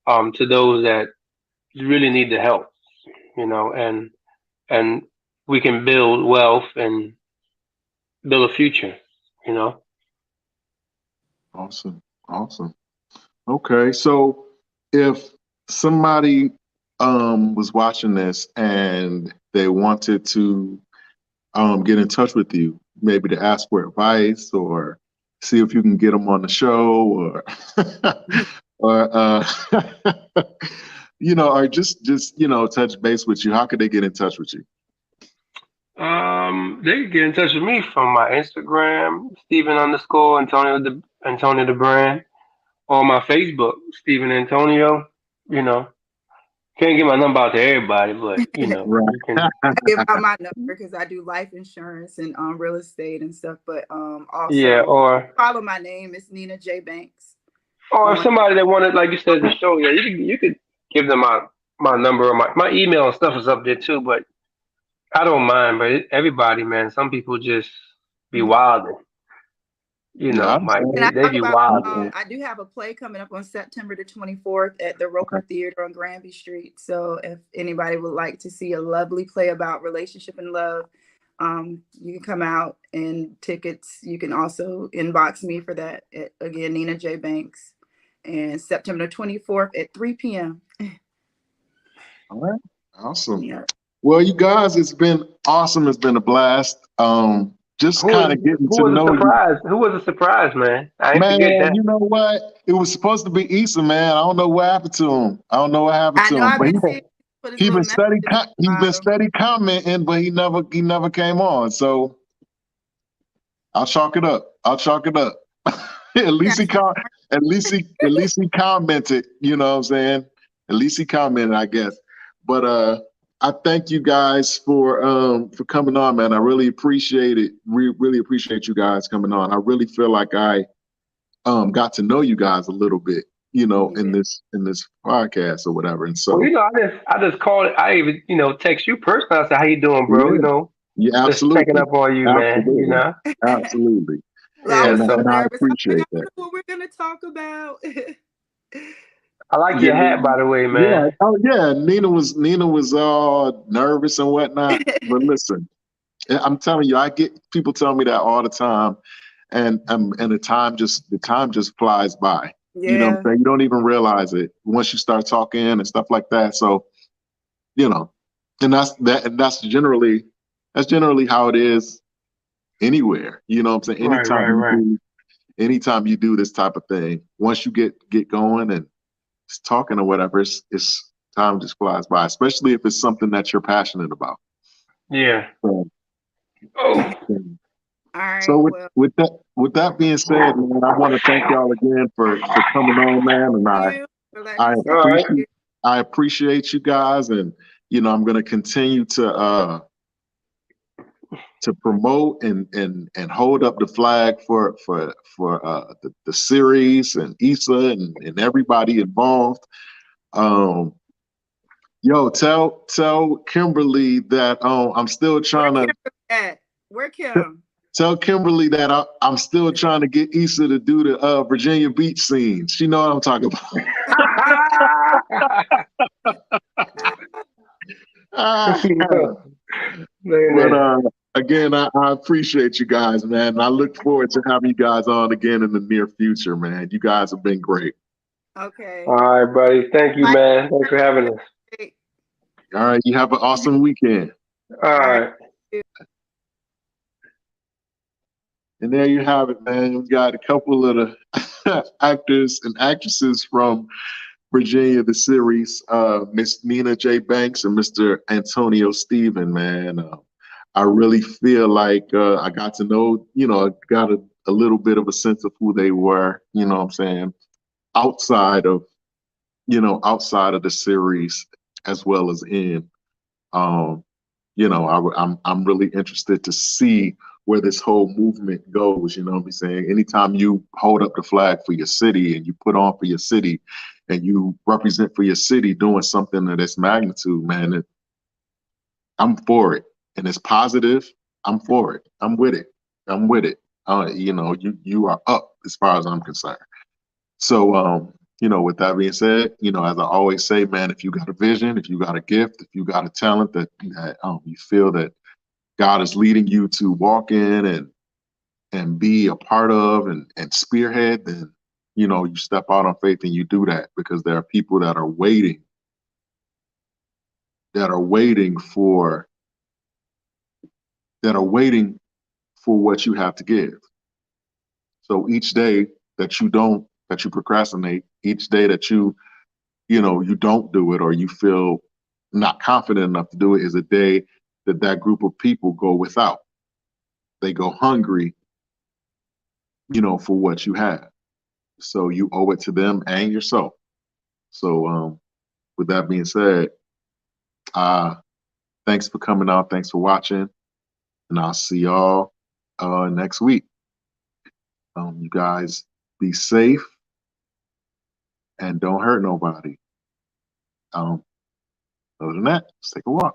[SPEAKER 4] to those that really need the help, and we can build wealth and build a future, you know.
[SPEAKER 1] Awesome. Awesome. Okay. So if somebody was watching this and they wanted to get in touch with you, maybe to ask for advice or see if you can get them on the show or or or just touch base with you, how could they get in touch with you?
[SPEAKER 4] They can get in touch with me from my Instagram, Stephen underscore Antonio the brand, or my Facebook, Stephen Antonio. You know, can't get my number out to everybody, but
[SPEAKER 1] Right.
[SPEAKER 4] you can.
[SPEAKER 3] I give out my number because I do life insurance and real estate and stuff. But also
[SPEAKER 4] Yeah, or
[SPEAKER 3] follow my name. It's Nina J Banks.
[SPEAKER 4] if somebody that wanted, like you said, the show, yeah, you could give them my number or my email and stuff is up there too. But I don't mind. But everybody, man, some people just be wilding.
[SPEAKER 1] Yeah,
[SPEAKER 4] Mike,
[SPEAKER 3] And I
[SPEAKER 4] they
[SPEAKER 3] talk
[SPEAKER 4] be
[SPEAKER 3] about
[SPEAKER 4] wild.
[SPEAKER 3] I do have a play coming up on September the 24th at the Roper Theater on Granby Street. So if anybody would like to see a lovely play about relationship and love, you can come out, and tickets, you can also inbox me for that. Again, Nina J Banks, and September 24th at 3 p.m.
[SPEAKER 1] all right. Awesome.
[SPEAKER 3] Yeah.
[SPEAKER 1] Well, you guys, it's been awesome. It's been a blast. Just kind of getting to know you.
[SPEAKER 4] Who was a surprise, man? I ain't
[SPEAKER 1] Man,
[SPEAKER 4] forget that.
[SPEAKER 1] you know what? It was supposed to be Issa, man. I don't know what happened to him. I don't know what happened
[SPEAKER 3] I
[SPEAKER 1] to
[SPEAKER 3] know
[SPEAKER 1] him.
[SPEAKER 3] I've
[SPEAKER 1] But
[SPEAKER 3] been seeing put his
[SPEAKER 1] he
[SPEAKER 3] little
[SPEAKER 1] been steady.
[SPEAKER 3] messages
[SPEAKER 1] He's
[SPEAKER 3] about
[SPEAKER 1] been
[SPEAKER 3] him.
[SPEAKER 1] steady commenting, but he never came on. So I'll chalk it up. At least he commented. You know what I'm saying? At least he commented, I guess. But I thank you guys for coming on, man. I really appreciate it. Really appreciate you guys coming on. I really feel like I got to know you guys a little bit, in this podcast or whatever. And so,
[SPEAKER 4] Well, I just called it. I even, text you personally. I said, "How you doing, bro?"
[SPEAKER 1] yeah,
[SPEAKER 4] Just
[SPEAKER 1] absolutely,
[SPEAKER 4] checking up on you,
[SPEAKER 1] absolutely,
[SPEAKER 4] man.
[SPEAKER 1] absolutely.
[SPEAKER 3] Well, I
[SPEAKER 4] Yeah.
[SPEAKER 3] was
[SPEAKER 1] And
[SPEAKER 3] so
[SPEAKER 1] I
[SPEAKER 3] nervous.
[SPEAKER 1] appreciate
[SPEAKER 3] I
[SPEAKER 1] that.
[SPEAKER 3] know what we're gonna talk about.
[SPEAKER 4] I like your
[SPEAKER 1] Yeah,
[SPEAKER 4] hat, by the way,
[SPEAKER 1] yeah.
[SPEAKER 4] man.
[SPEAKER 1] Oh, yeah. Nina was all nervous and whatnot. But listen, I'm telling you, I get people tell me that all the time, and the time just flies by. You know what I'm
[SPEAKER 3] Yeah.
[SPEAKER 1] saying? You don't even realize it once you start talking and stuff like that. So, and that's generally how it is anywhere. You know what I'm saying?
[SPEAKER 4] Right.
[SPEAKER 1] Anytime you do this type of thing, once you get going and talking or whatever, it's time just flies by, especially if it's something that you're passionate about.
[SPEAKER 4] Yeah.
[SPEAKER 1] So,
[SPEAKER 4] Oh.
[SPEAKER 3] All right.
[SPEAKER 1] so
[SPEAKER 3] Well,
[SPEAKER 1] with that being said, man, I want to thank y'all again for coming on, man, and
[SPEAKER 3] thank you for letting
[SPEAKER 1] I
[SPEAKER 3] us
[SPEAKER 4] All right.
[SPEAKER 1] appreciate you guys, and I'm going to continue to promote and hold up the flag for the series and Issa and everybody involved. Yo, tell Kimberly that I'm still trying to.
[SPEAKER 3] Where Kim?
[SPEAKER 1] Tell Kimberly that I'm still trying to get Issa to do the Virginia Beach scenes. She know what I'm talking about. But again, I appreciate you guys, man. And I look forward to having you guys on again in the near future, man. You guys have been great.
[SPEAKER 3] Okay.
[SPEAKER 4] All right, buddy. Thank you, man. Thanks for having us.
[SPEAKER 1] All right, you have an awesome weekend.
[SPEAKER 4] All right.
[SPEAKER 1] And there you have it, man. We got a couple of the actors and actresses from Virginia, the series, Miss Nina J. Banks and Mr. Antonio Stephen, man. I really feel like I got to know, I got a little bit of a sense of who they were, you know what I'm saying, outside of the series as well as in. I'm really interested to see where this whole movement goes. You know what I'm saying? Anytime you hold up the flag for your city and you put on for your city and you represent for your city doing something of this magnitude, man, I'm for it. And it's positive. I'm for it. I'm with it. I'm with it. You know, you are up as far as I'm concerned. So, you know, with that being said, you know, as I always say, man, if you got a vision, if you got a gift, if you got a talent that you feel that God is leading you to walk in and be a part of and spearhead, then, you know, you step out on faith and you do that, because there are people that are waiting for what you have to give. So each day that you procrastinate, each day that you don't do it, or you feel not confident enough to do it, is a day that group of people go without. They go hungry, you know, for what you have. So you owe it to them and yourself. So with that being said, thanks for coming out. Thanks for watching. And I'll see y'all next week. You guys be safe and don't hurt nobody. Other than that, let's take a walk.